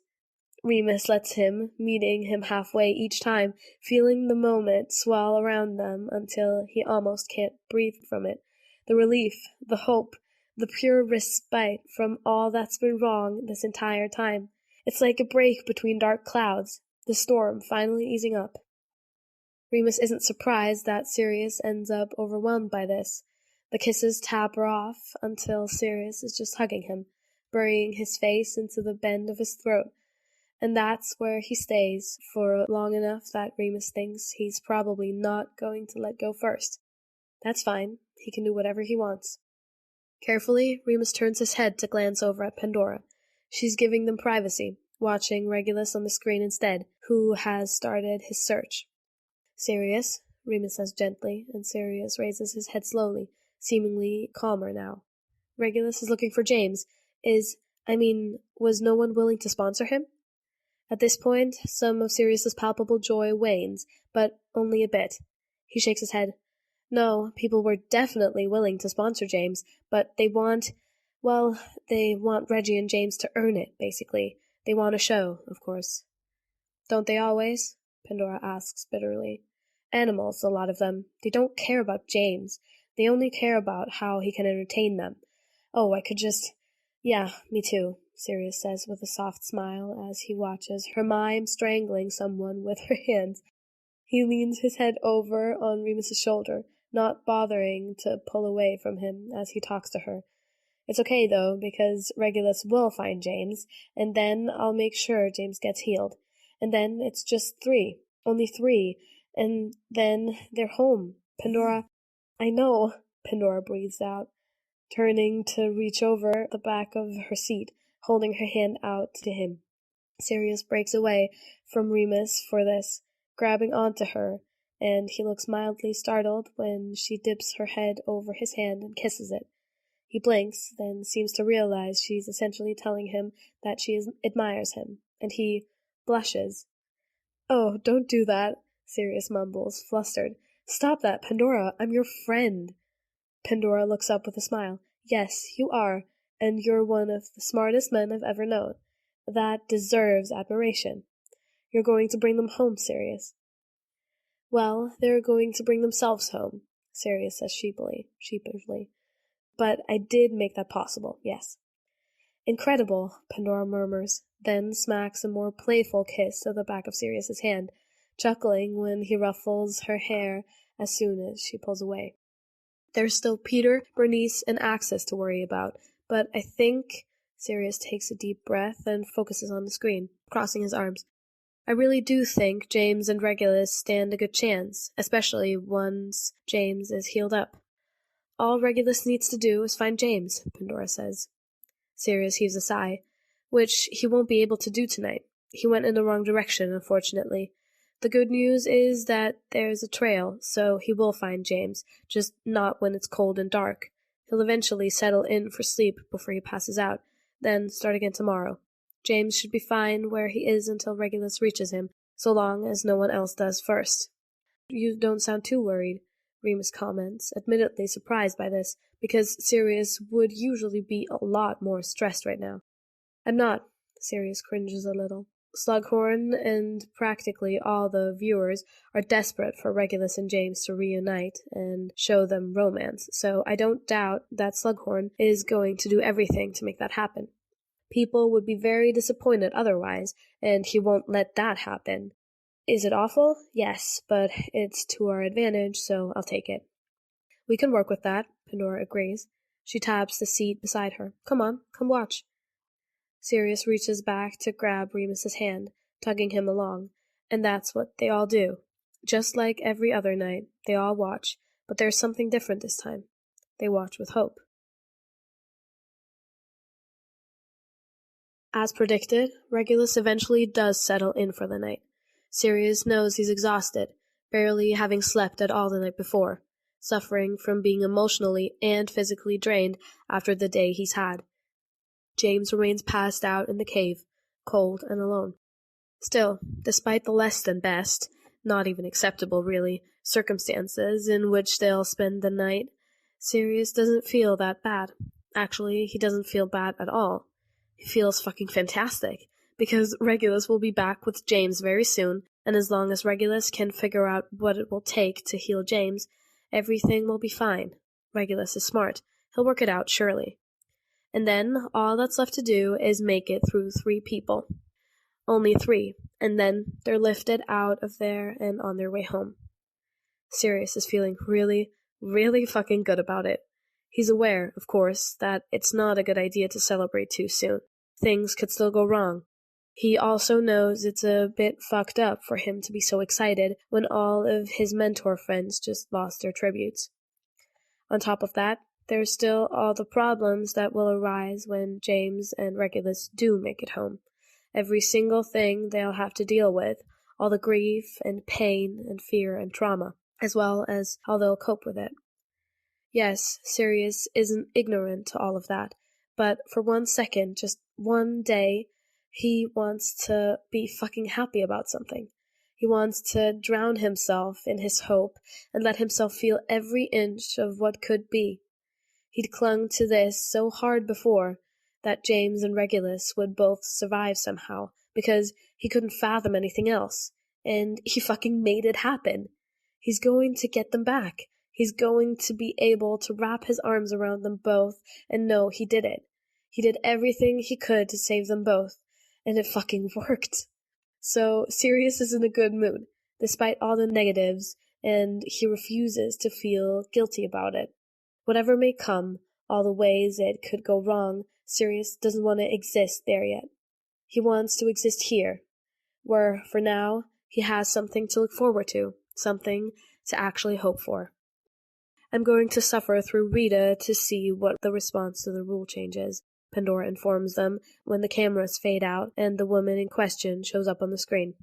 Remus lets him, meeting him halfway each time, feeling the moment swell around them until he almost can't breathe from it. The relief, the hope, the pure respite from all that's been wrong this entire time. It's like a break between dark clouds, the storm finally easing up. Remus isn't surprised that Sirius ends up overwhelmed by this. The kisses taper off until Sirius is just hugging him, burying his face into the bend of his throat. And that's where he stays for long enough that Remus thinks he's probably not going to let go first. That's fine. He can do whatever he wants. Carefully, Remus turns his head to glance over at Pandora. She's giving them privacy, watching Regulus on the screen instead, who has started his search. Sirius, Remus says gently, and Sirius raises his head slowly, seemingly calmer now. Regulus is looking for James. Was no one willing to sponsor him? At this point, some of Sirius's palpable joy wanes, but only a bit. He shakes his head. No, people were definitely willing to sponsor James, but they want Reggie and James to earn it, basically. They want a show, of course. Don't they always? Pandora asks bitterly. Animals, a lot of them. They don't care about James. They only care about how he can entertain them. Oh, I could just... Yeah, me too, Sirius says with a soft smile as he watches her mime strangling someone with her hands. He leans his head over on Remus's shoulder, not bothering to pull away from him as he talks to her. It's okay, though, because Regulus will find James, and then I'll make sure James gets healed. And then it's just 3. Only 3. And then they're home. Pandora... I know, Pandora breathes out, turning to reach over the back of her seat, holding her hand out to him. Sirius breaks away from Remus for this, grabbing onto her, and he looks mildly startled when she dips her head over his hand and kisses it. He blinks, then seems to realize she's essentially telling him that she admires him, and he blushes. Oh, don't do that, Sirius mumbles, flustered. Stop that, Pandora, I'm your friend. Pandora looks up with a smile. Yes, you are, and you're one of the smartest men I've ever known. That deserves admiration. You're going to bring them home, Sirius. Well, they're going to bring themselves home, Sirius says sheepishly. But I did make that possible, yes. Incredible, Pandora murmurs, then smacks a more playful kiss to the back of Sirius's hand, chuckling when he ruffles her hair as soon as she pulls away. There's still Peter, Bernice, and Axis to worry about, but I think... Sirius takes a deep breath and focuses on the screen, crossing his arms. I really do think James and Regulus stand a good chance, especially once James is healed up. All Regulus needs to do is find James, Pandora says. Sirius heaves a sigh, which he won't be able to do tonight. He went in the wrong direction, unfortunately. The good news is that there's a trail, so he will find James, just not when it's cold and dark. He'll eventually settle in for sleep before he passes out, then start again tomorrow. James should be fine where he is until Regulus reaches him, so long as no one else does first. You don't sound too worried, Remus comments, admittedly surprised by this, because Sirius would usually be a lot more stressed right now. I'm not, Sirius cringes a little. Slughorn and practically all the viewers are desperate for Regulus and James to reunite and show them romance, so I don't doubt that Slughorn is going to do everything to make that happen. People would be very disappointed otherwise, and he won't let that happen. Is it awful? Yes, but it's to our advantage, so I'll take it. We can work with that, Pandora agrees. She taps the seat beside her. Come on, come watch. Sirius reaches back to grab Remus's hand, tugging him along, and that's what they all do. Just like every other night, they all watch, but there's something different this time. They watch with hope. As predicted, Regulus eventually does settle in for the night. Sirius knows he's exhausted, barely having slept at all the night before, suffering from being emotionally and physically drained after the day he's had. James remains passed out in the cave, cold and alone. Still, despite the less than best, not even acceptable really, circumstances in which they'll spend the night, Sirius doesn't feel that bad. Actually, he doesn't feel bad at all. He feels fucking fantastic, because Regulus will be back with James very soon, and as long as Regulus can figure out what it will take to heal James, everything will be fine. Regulus is smart. He'll work it out, surely. And then all that's left to do is make it through 3 people. Only 3, and then they're lifted out of there and on their way home. Sirius is feeling really, really fucking good about it. He's aware, of course, that it's not a good idea to celebrate too soon. Things could still go wrong. He also knows it's a bit fucked up for him to be so excited when all of his mentor friends just lost their tributes. On top of that, there's still all the problems that will arise when James and Regulus do make it home. Every single thing they'll have to deal with, all the grief and pain and fear and trauma, as well as how they'll cope with it. Yes, Sirius isn't ignorant to all of that, but for 1 second, just one day, he wants to be fucking happy about something. He wants to drown himself in his hope and let himself feel every inch of what could be. He'd clung to this so hard before that James and Regulus would both survive somehow, because he couldn't fathom anything else, and he fucking made it happen. He's going to get them back. He's going to be able to wrap his arms around them both and know he did it. He did everything he could to save them both, and it fucking worked. So Sirius is in a good mood, despite all the negatives, and he refuses to feel guilty about it. Whatever may come, all the ways it could go wrong, Sirius doesn't want to exist there yet. He wants to exist here, where, for now, he has something to look forward to, something to actually hope for. I'm going to suffer through Rita to see what the response to the rule change is, Pandora informs them when the cameras fade out and the woman in question shows up on the screen.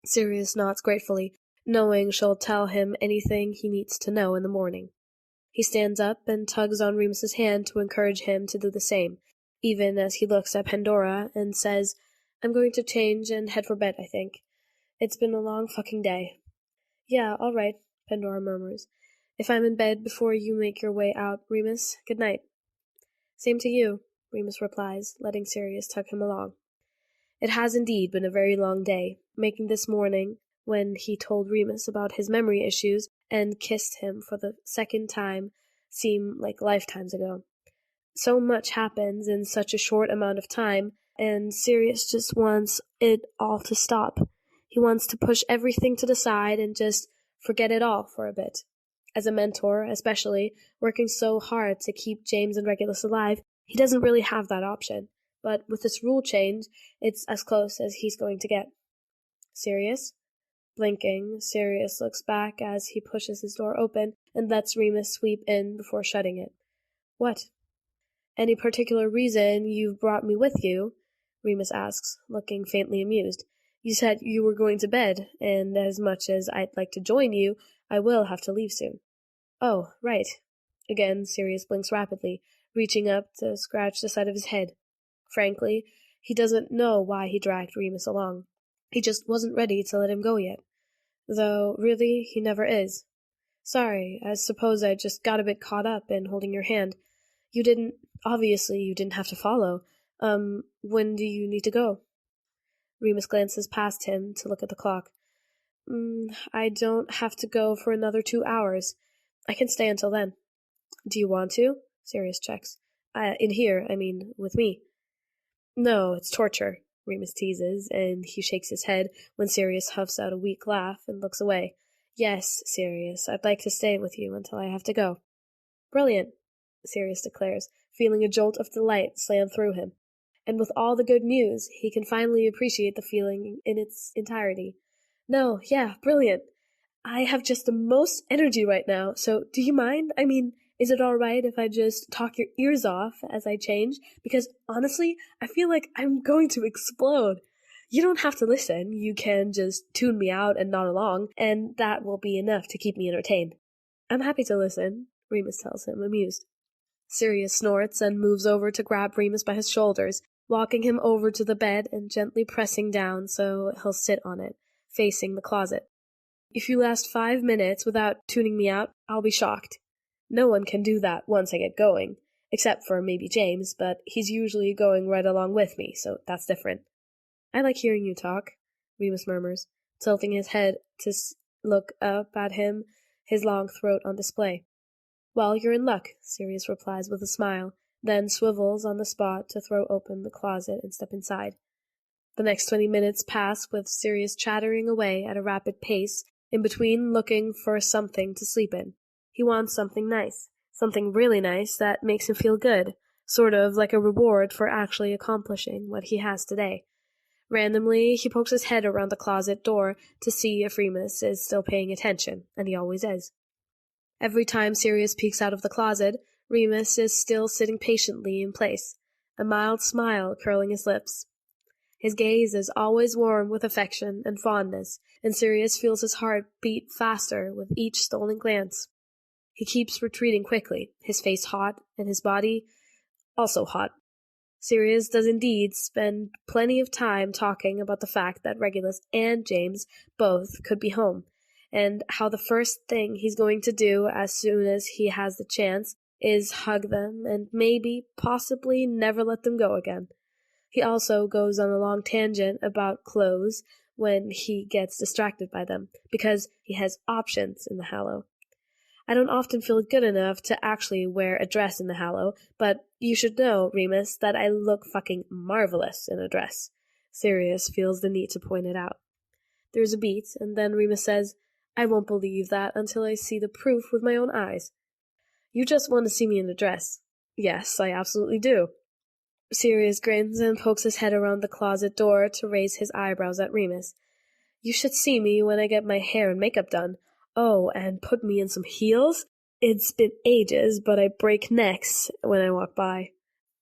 Sirius nods gratefully, knowing she'll tell him anything he needs to know in the morning. He stands up and tugs on Remus's hand to encourage him to do the same, even as he looks at Pandora and says, I'm going to change and head for bed, I think. It's been a long fucking day. Yeah, all right, Pandora murmurs. If I'm in bed before you make your way out, Remus, good night. Same to you, Remus replies, letting Sirius tug him along. It has indeed been a very long day, making this morning, when he told Remus about his memory issues and kissed him for the second time, seem like lifetimes ago. So much happens in such a short amount of time, and Sirius just wants it all to stop. He wants to push everything to the side and just forget it all for a bit. As a mentor, especially, working so hard to keep James and Regulus alive, he doesn't really have that option. But with this rule change, it's as close as he's going to get. Sirius? Blinking, Sirius looks back as he pushes his door open and lets Remus sweep in before shutting it. What? Any particular reason you've brought me with you? Remus asks, looking faintly amused. You said you were going to bed, and as much as I'd like to join you, I will have to leave soon. Oh, right. Again, Sirius blinks rapidly, reaching up to scratch the side of his head. Frankly, he doesn't know why he dragged Remus along. He just wasn't ready to let him go yet. Though, really, he never is. Sorry, I suppose I just got a bit caught up in holding your hand. Obviously you didn't have to follow. When do you need to go? Remus glances past him to look at the clock. I don't have to go for another 2 hours. I can stay until then. Do you want to? Sirius checks. In here, I mean, with me. No, it's torture, Remus teases, and he shakes his head when Sirius huffs out a weak laugh and looks away. Yes, Sirius, I'd like to stay with you until I have to go. Brilliant, Sirius declares, feeling a jolt of delight slam through him. And with all the good news, he can finally appreciate the feeling in its entirety. No, yeah, brilliant. I have just the most energy right now, so do you mind? I mean, is it all right if I just talk your ears off as I change? Because, honestly, I feel like I'm going to explode. You don't have to listen. You can just tune me out and nod along, and that will be enough to keep me entertained. I'm happy to listen, Remus tells him, amused. Sirius snorts and moves over to grab Remus by his shoulders, walking him over to the bed and gently pressing down so he'll sit on it, facing the closet. If you last 5 minutes without tuning me out, I'll be shocked. No one can do that once I get going, except for maybe James, but he's usually going right along with me, so that's different. I like hearing you talk, Remus murmurs, tilting his head to look up at him, his long throat on display. Well, you're in luck, Sirius replies with a smile, then swivels on the spot to throw open the closet and step inside. The next 20 minutes pass with Sirius chattering away at a rapid pace, in between looking for something to sleep in. He wants something nice, something really nice that makes him feel good, sort of like a reward for actually accomplishing what he has today. Randomly, he pokes his head around the closet door to see if Remus is still paying attention, and he always is. Every time Sirius peeks out of the closet, Remus is still sitting patiently in place, a mild smile curling his lips. His gaze is always warm with affection and fondness, and Sirius feels his heart beat faster with each stolen glance. He keeps retreating quickly, his face hot, and his body also hot. Sirius does indeed spend plenty of time talking about the fact that Regulus and James both could be home, and how the first thing he's going to do as soon as he has the chance is hug them and maybe, possibly, never let them go again. He also goes on a long tangent about clothes when he gets distracted by them, because he has options in the Hallow. I don't often feel good enough to actually wear a dress in the Hallow, but you should know, Remus, that I look fucking marvelous in a dress. Sirius feels the need to point it out. There's a beat, and then Remus says, I won't believe that until I see the proof with my own eyes. You just want to see me in a dress. Yes, I absolutely do. Sirius grins and pokes his head around the closet door to raise his eyebrows at Remus. You should see me when I get my hair and makeup done. Oh, and put me in some heels? It's been ages, but I break necks when I walk by.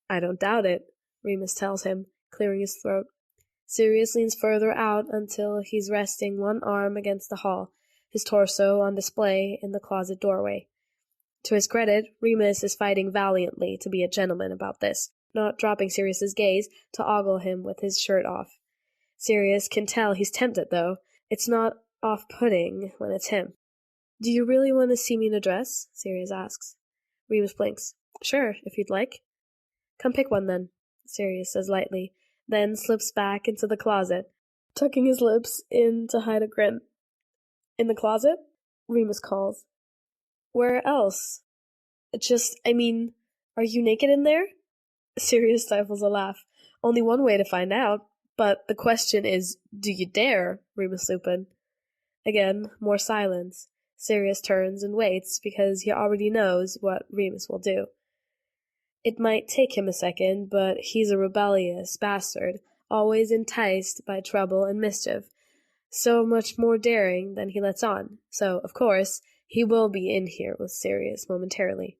I don't doubt it, Remus tells him, clearing his throat. Sirius leans further out until he's resting one arm against the hall, his torso on display in the closet doorway. To his credit, Remus is fighting valiantly to be a gentleman about this, not dropping Sirius's gaze to ogle him with his shirt off. Sirius can tell he's tempted, though. It's not off-putting when it's him. Do you really want to see me in a dress? Sirius asks. Remus blinks. Sure, if you'd like. Come pick one, then, Sirius says lightly, then slips back into the closet, tucking his lips in to hide a grin. In the closet? Remus calls. Where else? Are you naked in there? Sirius stifles a laugh. Only one way to find out, but the question is, do you dare, Remus Lupin? Again, more silence. Sirius turns and waits because he already knows what Remus will do. It might take him a second, but he's a rebellious bastard, always enticed by trouble and mischief, so much more daring than he lets on, so, of course, he will be in here with Sirius momentarily.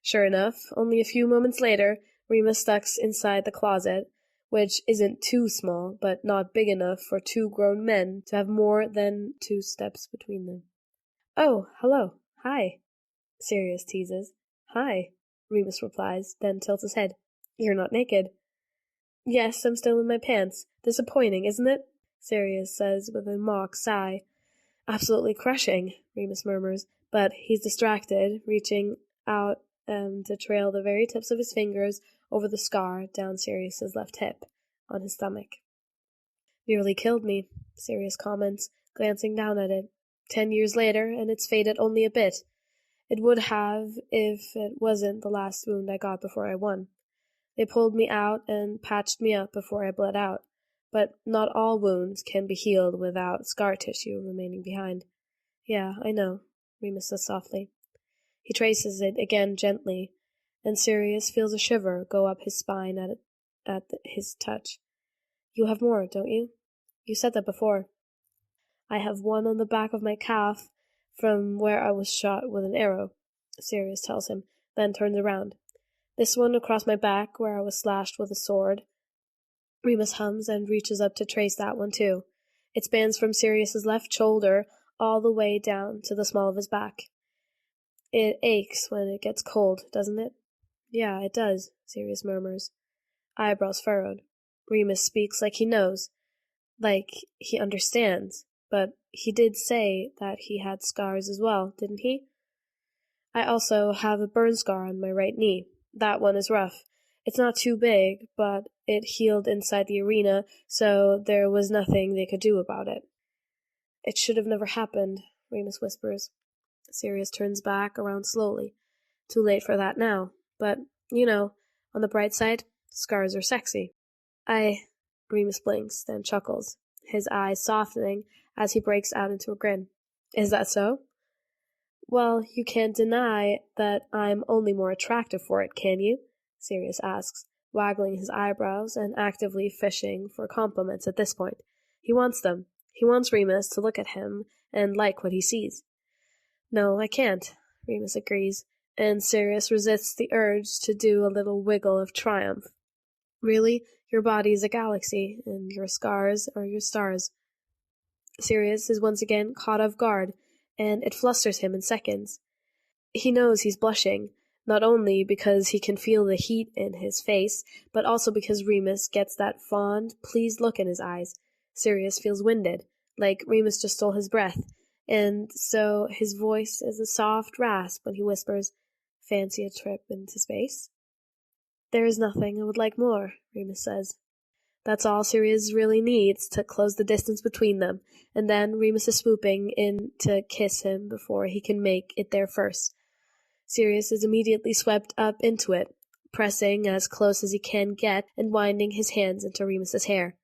Sure enough, only a few moments later, Remus ducks inside the closet, which isn't too small, but not big enough for two grown men to have more than 2 steps between them. Oh, hello. Hi, Sirius teases. Hi, Remus replies, then tilts his head. You're not naked. Yes, I'm still in my pants. Disappointing, isn't it? Sirius says with a mock sigh. Absolutely crushing, Remus murmurs, but he's distracted, reaching out to trail the very tips of his fingers over the scar down Sirius's left hip, on his stomach. Nearly killed me, Sirius comments, glancing down at it. 10 years later, and it's faded only a bit. It would have if it wasn't the last wound I got before I won. They pulled me out and patched me up before I bled out, but not all wounds can be healed without scar tissue remaining behind. Yeah, I know, Remus says softly. He traces it again gently, and Sirius feels a shiver go up his spine at his touch. You have more, don't you? You said that before. I have one on the back of my calf from where I was shot with an arrow, Sirius tells him, then turns around. This one across my back where I was slashed with a sword. Remus hums and reaches up to trace that one too. It spans from Sirius's left shoulder all the way down to the small of his back. It aches when it gets cold, doesn't it? Yeah, it does, Sirius murmurs. Eyebrows furrowed. Remus speaks like he knows, like he understands, but he did say that he had scars as well, didn't he? I also have a burn scar on my right knee. That one is rough. It's not too big, but it healed inside the arena, so there was nothing they could do about it. It should have never happened, Remus whispers. Sirius turns back around slowly. Too late for that now, but, on the bright side, scars are sexy. Remus blinks, then chuckles, his eyes softening as he breaks out into a grin. Is that so? Well, you can't deny that I'm only more attractive for it, can you? Sirius asks, waggling his eyebrows and actively fishing for compliments at this point. He wants them. He wants Remus to look at him and like what he sees. No, I can't, Remus agrees, and Sirius resists the urge to do a little wiggle of triumph. Really, your body is a galaxy, and your scars are your stars. Sirius is once again caught off guard, and it flusters him in seconds. He knows he's blushing, not only because he can feel the heat in his face, but also because Remus gets that fond, pleased look in his eyes. Sirius feels winded, like Remus just stole his breath, and so his voice is a soft rasp when he whispers, "Fancy a trip into space?" "There is nothing I would like more," Remus says. That's all Sirius really needs to close the distance between them, and then Remus is swooping in to kiss him before he can make it there first. Sirius is immediately swept up into it, pressing as close as he can get and winding his hands into Remus's hair.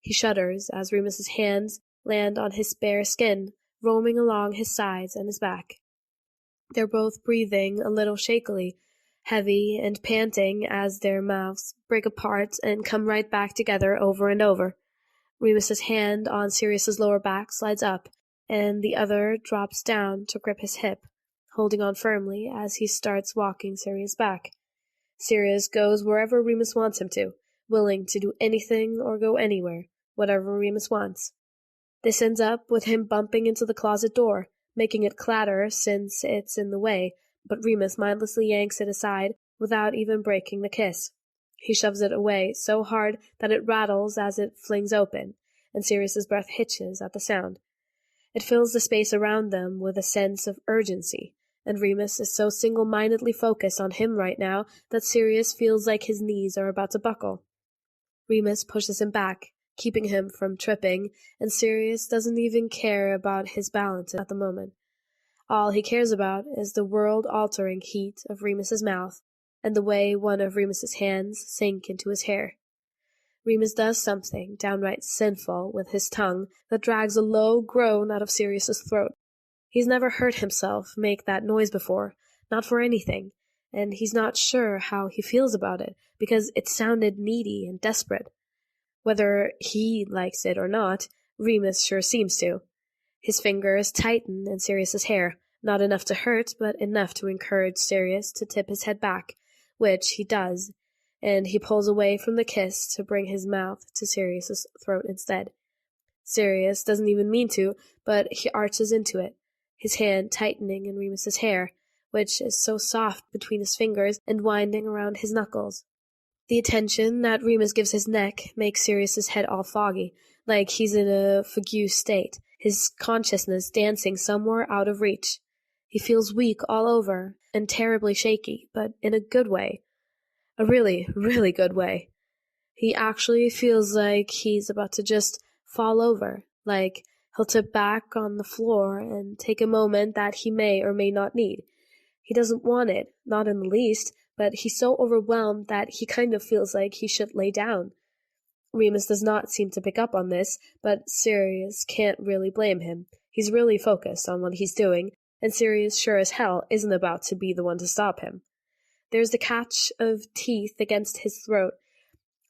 He shudders as Remus's hands land on his bare skin, roaming along his sides and his back. They're both breathing a little shakily, heavy and panting as their mouths break apart and come right back together over and over. Remus's hand on Sirius's lower back slides up, and the other drops down to grip his hip, holding on firmly as he starts walking Sirius back. Sirius goes wherever Remus wants him to, willing to do anything or go anywhere, whatever Remus wants. This ends up with him bumping into the closet door, making it clatter since it's in the way, but Remus mindlessly yanks it aside without even breaking the kiss. He shoves it away so hard that it rattles as it flings open, and Sirius's breath hitches at the sound. It fills the space around them with a sense of urgency, and Remus is so single-mindedly focused on him right now that Sirius feels like his knees are about to buckle. Remus pushes him back, keeping him from tripping, and Sirius doesn't even care about his balance at the moment. All he cares about is the world-altering heat of Remus's mouth and the way one of Remus's hands sink into his hair. Remus does something downright sinful with his tongue that drags a low groan out of Sirius's throat. He's never heard himself make that noise before, not for anything, and he's not sure how he feels about it, because it sounded needy and desperate. Whether he likes it or not, Remus sure seems to. His fingers tighten in Sirius's hair, not enough to hurt, but enough to encourage Sirius to tip his head back, which he does, and he pulls away from the kiss to bring his mouth to Sirius's throat instead. Sirius doesn't even mean to, but he arches into it, his hand tightening in Remus's hair, which is so soft between his fingers and winding around his knuckles. The attention that Remus gives his neck makes Sirius's head all foggy, like he's in a fugue state, his consciousness dancing somewhere out of reach. He feels weak all over, and terribly shaky, but in a good way. A really, really good way. He actually feels like he's about to just fall over, like he'll tip back on the floor and take a moment that he may or may not need. He doesn't want it, not in the least, but he's so overwhelmed that he kind of feels like he should lay down. Remus does not seem to pick up on this, but Sirius can't really blame him. He's really focused on what he's doing, and Sirius sure as hell isn't about to be the one to stop him. There's the catch of teeth against his throat,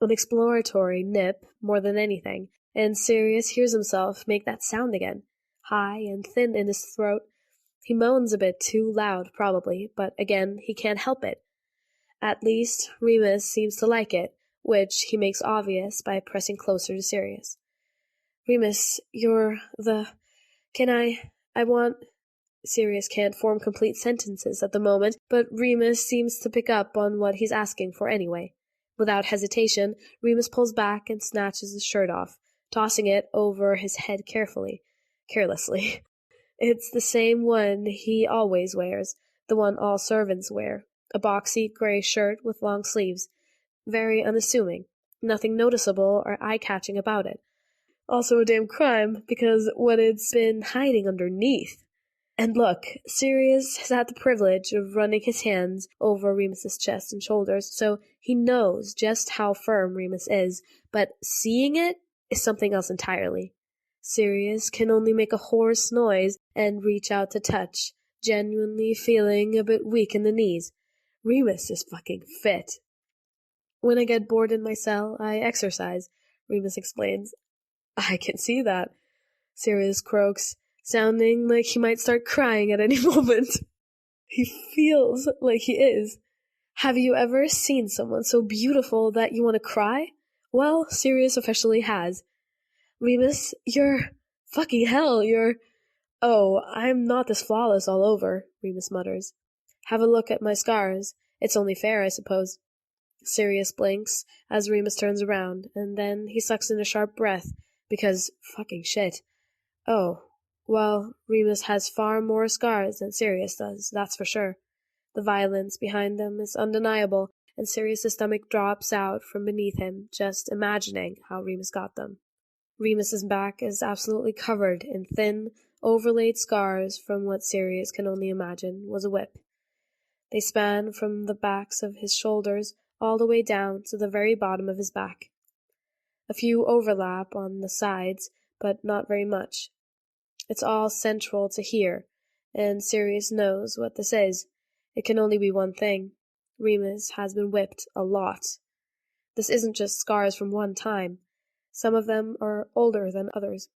an exploratory nip more than anything, and Sirius hears himself make that sound again, high and thin in his throat. He moans a bit too loud, probably, but again, he can't help it. At least, Remus seems to like it, which he makes obvious by pressing closer to Sirius. "Remus, you're the... I want..." Sirius can't form complete sentences at the moment, but Remus seems to pick up on what he's asking for anyway. Without hesitation, Remus pulls back and snatches his shirt off, tossing it over his head carelessly. It's the same one he always wears, the one all servants wear, a boxy gray shirt with long sleeves. Very unassuming, nothing noticeable or eye-catching about it. Also a damn crime, because what it's been hiding underneath. And look, Sirius has had the privilege of running his hands over Remus's chest and shoulders, so he knows just how firm Remus is, but seeing it is something else entirely. Sirius can only make a hoarse noise and reach out to touch, genuinely feeling a bit weak in the knees. Remus is fucking fit. "When I get bored in my cell, I exercise," Remus explains. "I can see that," Sirius croaks, sounding like he might start crying at any moment. He feels like he is. Have you ever seen someone so beautiful that you want to cry? Well, Sirius officially has. "Remus, you're... fucking hell, you're... Oh, I'm not this flawless all over," Remus mutters. Have a look at my scars. It's only fair, I suppose. Sirius blinks as Remus turns around, and then he sucks in a sharp breath, because fucking shit. Oh, well, Remus has far more scars than Sirius does, that's for sure. The violence behind them is undeniable, and Sirius's stomach drops out from beneath him, just imagining how Remus got them. Remus's back is absolutely covered in thin, overlaid scars from what Sirius can only imagine was a whip. They span from the backs of his shoulders all the way down to the very bottom of his back. A few overlap on the sides, but not very much. It's all central to here, and Sirius knows what this is. It can only be one thing. Remus has been whipped a lot. This isn't just scars from one time. Some of them are older than others,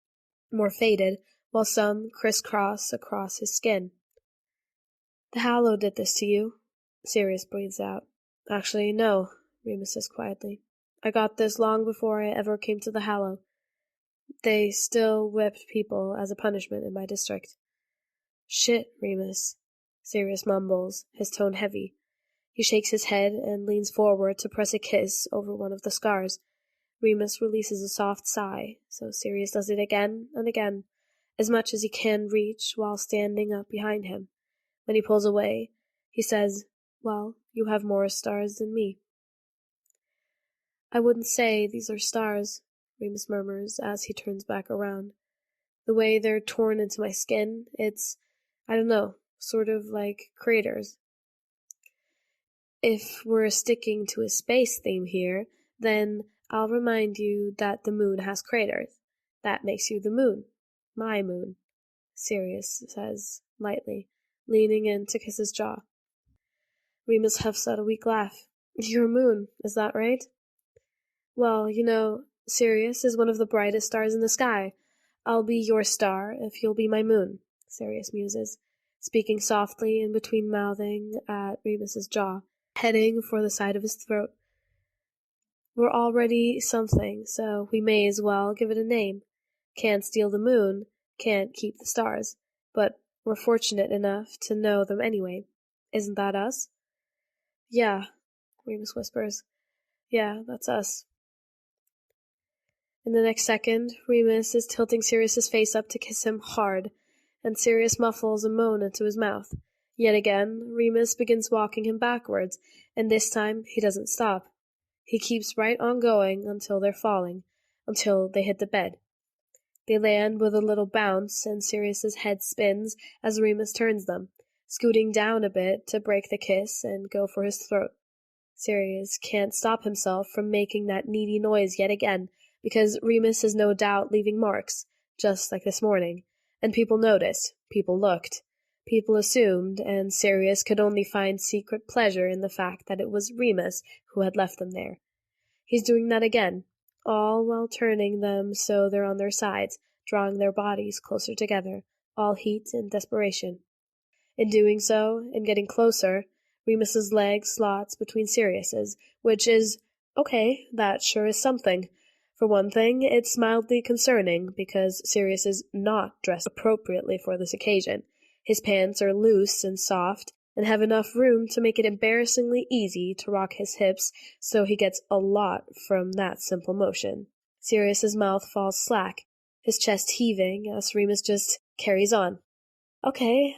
more faded, while some crisscross across his skin. The Hallow did this to you, Sirius breathes out. Actually, no, Remus says quietly. I got this long before I ever came to the Hallow. They still whipped people as a punishment in my district. Shit, Remus, Sirius mumbles, his tone heavy. He shakes his head and leans forward to press a kiss over one of the scars. Remus releases a soft sigh, so Sirius does it again and again, as much as he can reach while standing up behind him. When he pulls away, he says, Well, you have more stars than me. I wouldn't say these are stars, Remus murmurs as he turns back around. The way they're torn into my skin, it's, I don't know, sort of like craters. If we're sticking to a space theme here, then I'll remind you that the moon has craters. That makes you the moon. My moon, Sirius says lightly, leaning in to kiss his jaw. Remus huffs out a weak laugh. Your moon, is that right? Well, Sirius is one of the brightest stars in the sky. I'll be your star if you'll be my moon, Sirius muses, speaking softly in between mouthing at Remus's jaw, heading for the side of his throat. We're already something, so we may as well give it a name. Can't steal the moon, can't keep the stars, but we're fortunate enough to know them anyway. Isn't that us? Yeah, Remus whispers. Yeah, that's us. In the next second, Remus is tilting Sirius's face up to kiss him hard, and Sirius muffles a moan into his mouth. Yet again, Remus begins walking him backwards, and this time he doesn't stop. He keeps right on going until they're falling, until they hit the bed. They land with a little bounce, and Sirius's head spins as Remus turns them, scooting down a bit to break the kiss and go for his throat. Sirius can't stop himself from making that needy noise yet again, because Remus is no doubt leaving marks, just like this morning, and people noticed, people looked, people assumed, and Sirius could only find secret pleasure in the fact that it was Remus who had left them there. He's doing that again, all while turning them so they're on their sides, drawing their bodies closer together, all heat and desperation. In doing so, in getting closer, Remus's leg slots between Sirius's, which is, okay, that sure is something. For one thing, it's mildly concerning, because Sirius is not dressed appropriately for this occasion. His pants are loose and soft, and have enough room to make it embarrassingly easy to rock his hips, so he gets a lot from that simple motion. Sirius's mouth falls slack, his chest heaving as Remus just carries on. Okay,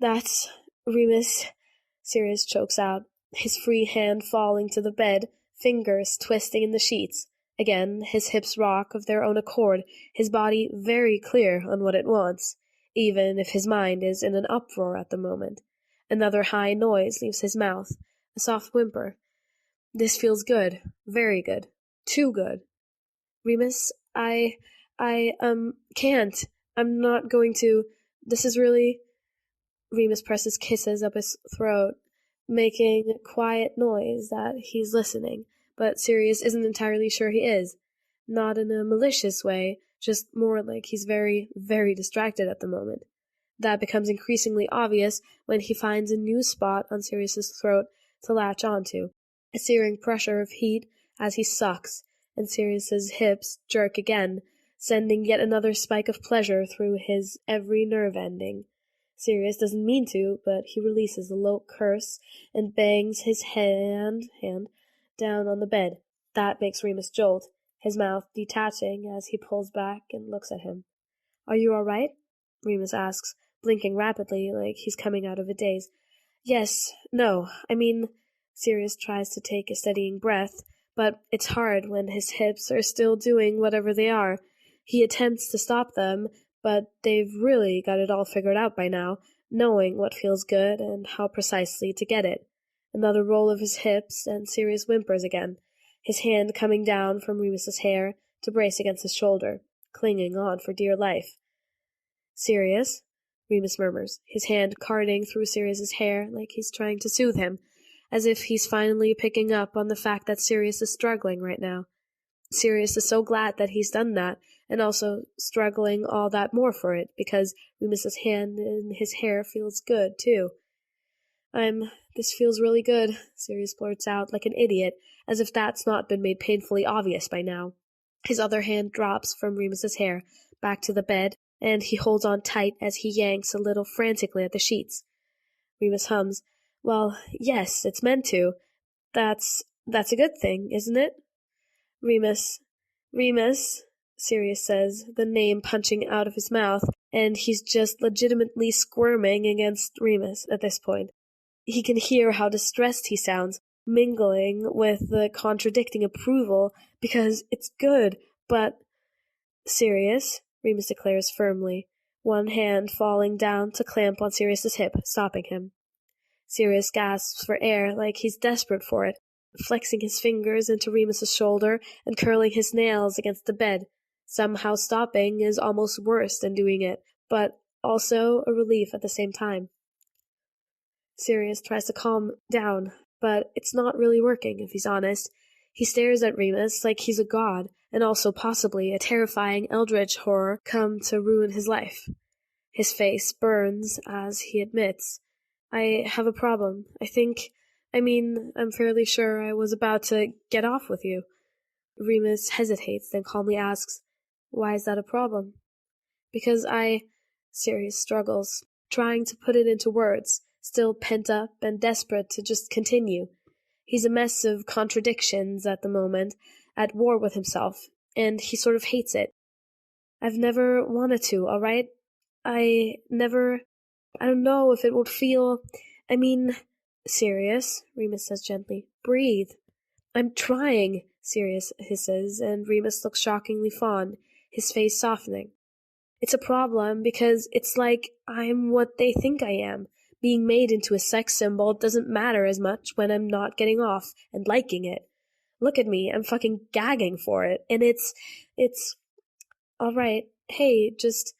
that's Remus, Sirius chokes out, his free hand falling to the bed, fingers twisting in the sheets. Again, his hips rock of their own accord, his body very clear on what it wants, even if his mind is in an uproar at the moment. Another high noise leaves his mouth, a soft whimper. This feels good, very good, too good. Remus, I can't. I'm not going to. This is really... Remus presses kisses up his throat, making a quiet noise that he's listening, but Sirius isn't entirely sure he is. Not in a malicious way, just more like he's very, very distracted at the moment. That becomes increasingly obvious when he finds a new spot on Sirius's throat to latch onto, a searing pressure of heat as he sucks, and Sirius's hips jerk again, sending yet another spike of pleasure through his every nerve ending. Sirius doesn't mean to, but he releases a low curse and bangs his hand down on the bed. That makes Remus jolt, his mouth detaching as he pulls back and looks at him. "Are you all right?" Remus asks, blinking rapidly like he's coming out of a daze. "Yes, no, I mean," Sirius tries to take a steadying breath, but it's hard when his hips are still doing whatever they are. He attempts to stop them, but they've really got it all figured out by now, knowing what feels good and how precisely to get it. Another roll of his hips, and Sirius whimpers again, his hand coming down from Remus's hair to brace against his shoulder, clinging on for dear life. "Sirius?" Remus murmurs, his hand carding through Sirius's hair like he's trying to soothe him, as if he's finally picking up on the fact that Sirius is struggling right now. Sirius is so glad that he's done that, and also struggling all that more for it, because Remus's hand in his hair feels good, too. This feels really good," Sirius blurts out like an idiot, as if that's not been made painfully obvious by now. His other hand drops from Remus's hair, back to the bed, and he holds on tight as he yanks a little frantically at the sheets. Remus hums, "Well, yes, it's meant to. That's a good thing, isn't it?" Remus, Sirius says, the name punching out of his mouth, and he's just legitimately squirming against Remus at this point. He can hear how distressed he sounds, mingling with the contradicting approval, because it's good, but... "Sirius," Remus declares firmly, one hand falling down to clamp on Sirius's hip, stopping him. Sirius gasps for air like he's desperate for it, flexing his fingers into Remus's shoulder and curling his nails against the bed. Somehow stopping is almost worse than doing it, but also a relief at the same time. Sirius tries to calm down, but it's not really working, if he's honest. He stares at Remus like he's a god, and also possibly a terrifying eldritch horror come to ruin his life. His face burns as he admits, "I have a problem. I'm fairly sure I was about to get off with you." Remus hesitates, then calmly asks, "Why is that a problem?" "Because Sirius struggles, trying to put it into words, still pent up and desperate to just continue. He's a mess of contradictions at the moment, at war with himself, and he sort of hates it. I've never wanted to, all right? I don't know if it would feel... Sirius," Remus says gently, "breathe." "I'm trying," Sirius hisses, and Remus looks shockingly fond, his face softening. "It's a problem because it's like I'm what they think I am. Being made into a sex symbol doesn't matter as much when I'm not getting off and liking it. Look at me, I'm fucking gagging for it, and it's... All right, hey, just..."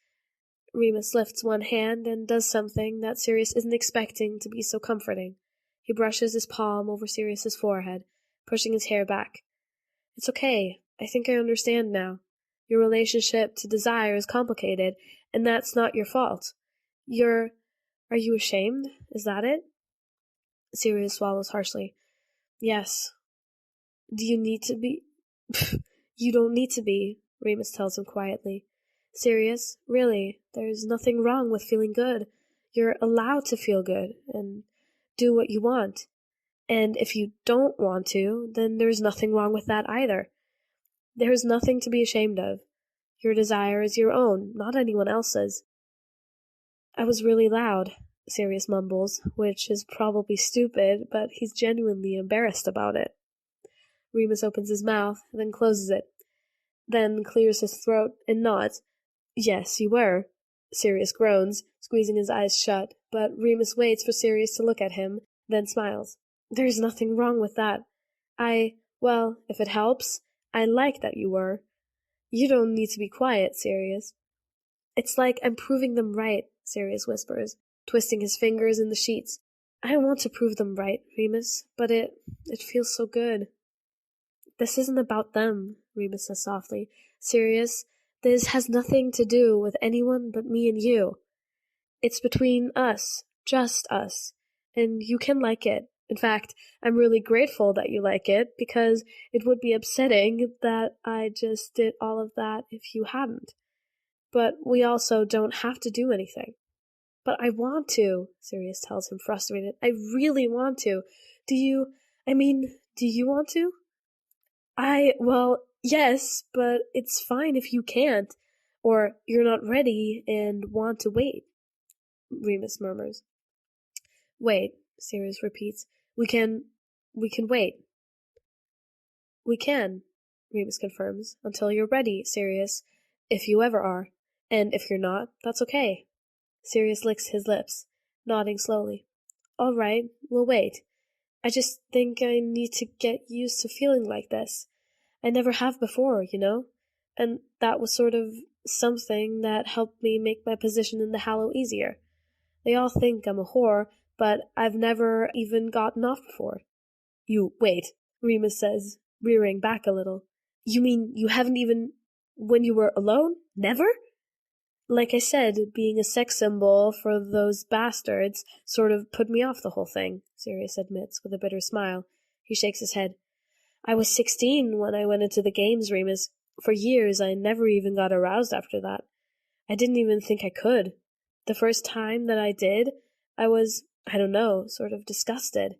Remus lifts one hand and does something that Sirius isn't expecting to be so comforting. He brushes his palm over Sirius's forehead, pushing his hair back. "It's okay. I think I understand now. Your relationship to desire is complicated, and that's not your fault. Are you ashamed? Is that it?" Sirius swallows harshly. "Yes." "Do you need to be?" "You don't need to be," Remus tells him quietly. "Sirius, really, there's nothing wrong with feeling good. You're allowed to feel good and do what you want. And if you don't want to, then there's nothing wrong with that either. There's nothing to be ashamed of. Your desire is your own, not anyone else's." "I was really loud," Sirius mumbles, which is probably stupid, but he's genuinely embarrassed about it. Remus opens his mouth, then closes it, then clears his throat and nods. "Yes, you were." Sirius groans, squeezing his eyes shut, but Remus waits for Sirius to look at him, then smiles. "There's nothing wrong with that. Well, if it helps, I like that you were. You don't need to be quiet, Sirius." "It's like I'm proving them right," Sirius whispers, twisting his fingers in the sheets. "I don't want to prove them right, Remus, but it feels so good." "This isn't about them," Remus says softly. "Sirius, this has nothing to do with anyone but me and you. It's between us, just us, and you can like it. In fact, I'm really grateful that you like it, because it would be upsetting that I just did all of that if you hadn't. But we also don't have to do anything." But I want to, Sirius tells him, frustrated. I really want to. Do you want to? Well, yes, but it's fine if you can't, or you're not ready and want to wait, Remus murmurs. Wait, Sirius repeats. We can wait. We can, Remus confirms, until you're ready, Sirius, if you ever are. And if you're not, that's okay. Sirius licks his lips, nodding slowly. All right, we'll wait. I just think I need to get used to feeling like this. I never have before, And that was sort of something that helped me make my position in the Hallow easier. They all think I'm a whore, but I've never even gotten off before. You wait, Remus says, rearing back a little. You mean you haven't even when you were alone? Never? Like I said, being a sex symbol for those bastards sort of put me off the whole thing, Sirius admits with a bitter smile. He shakes his head. I was 16 when I went into the games, Remus. For years, I never even got aroused after that. I didn't even think I could. The first time that I did, I was, I don't know, sort of disgusted.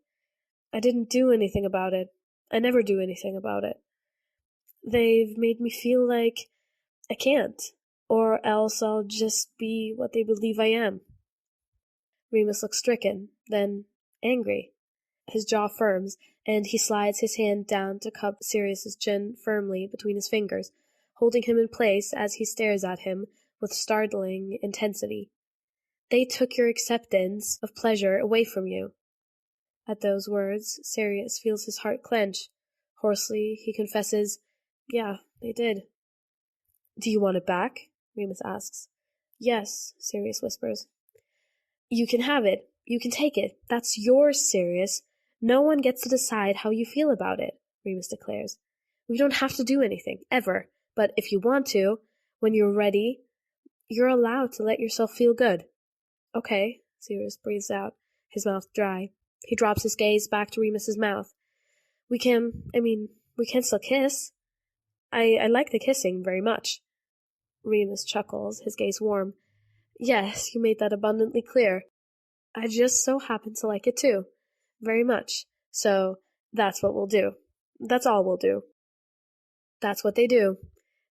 I didn't do anything about it. I never do anything about it. They've made me feel like I can't, or else I'll just be what they believe I am. Remus looks stricken, then angry. His jaw firms, and he slides his hand down to cup Sirius's chin firmly between his fingers, holding him in place as he stares at him with startling intensity. They took your acceptance of pleasure away from you. At those words, Sirius feels his heart clench. Hoarsely, he confesses, Yeah, they did. Do you want it back? Remus asks. Yes, Sirius whispers. You can have it. You can take it. That's yours, Sirius. No one gets to decide how you feel about it, Remus declares. We don't have to do anything, ever. But if you want to, when you're ready, you're allowed to let yourself feel good. Okay, Sirius breathes out, his mouth dry. He drops his gaze back to Remus's mouth. We can still kiss. I like the kissing very much. Remus chuckles, his gaze warm. Yes, you made that abundantly clear. I just so happen to like it too. Very much. So, that's what we'll do. That's all we'll do. That's what they do.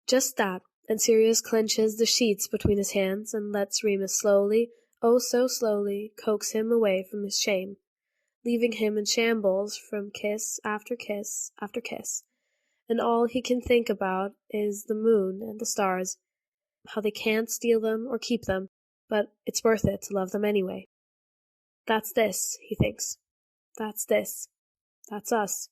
Just that, and Sirius clenches the sheets between his hands and lets Remus slowly, oh so slowly, coax him away from his shame, leaving him in shambles from kiss after kiss after kiss. And all he can think about is the moon and the stars, how they can't steal them or keep them, but it's worth it to love them anyway. That's this, he thinks. That's this. That's us.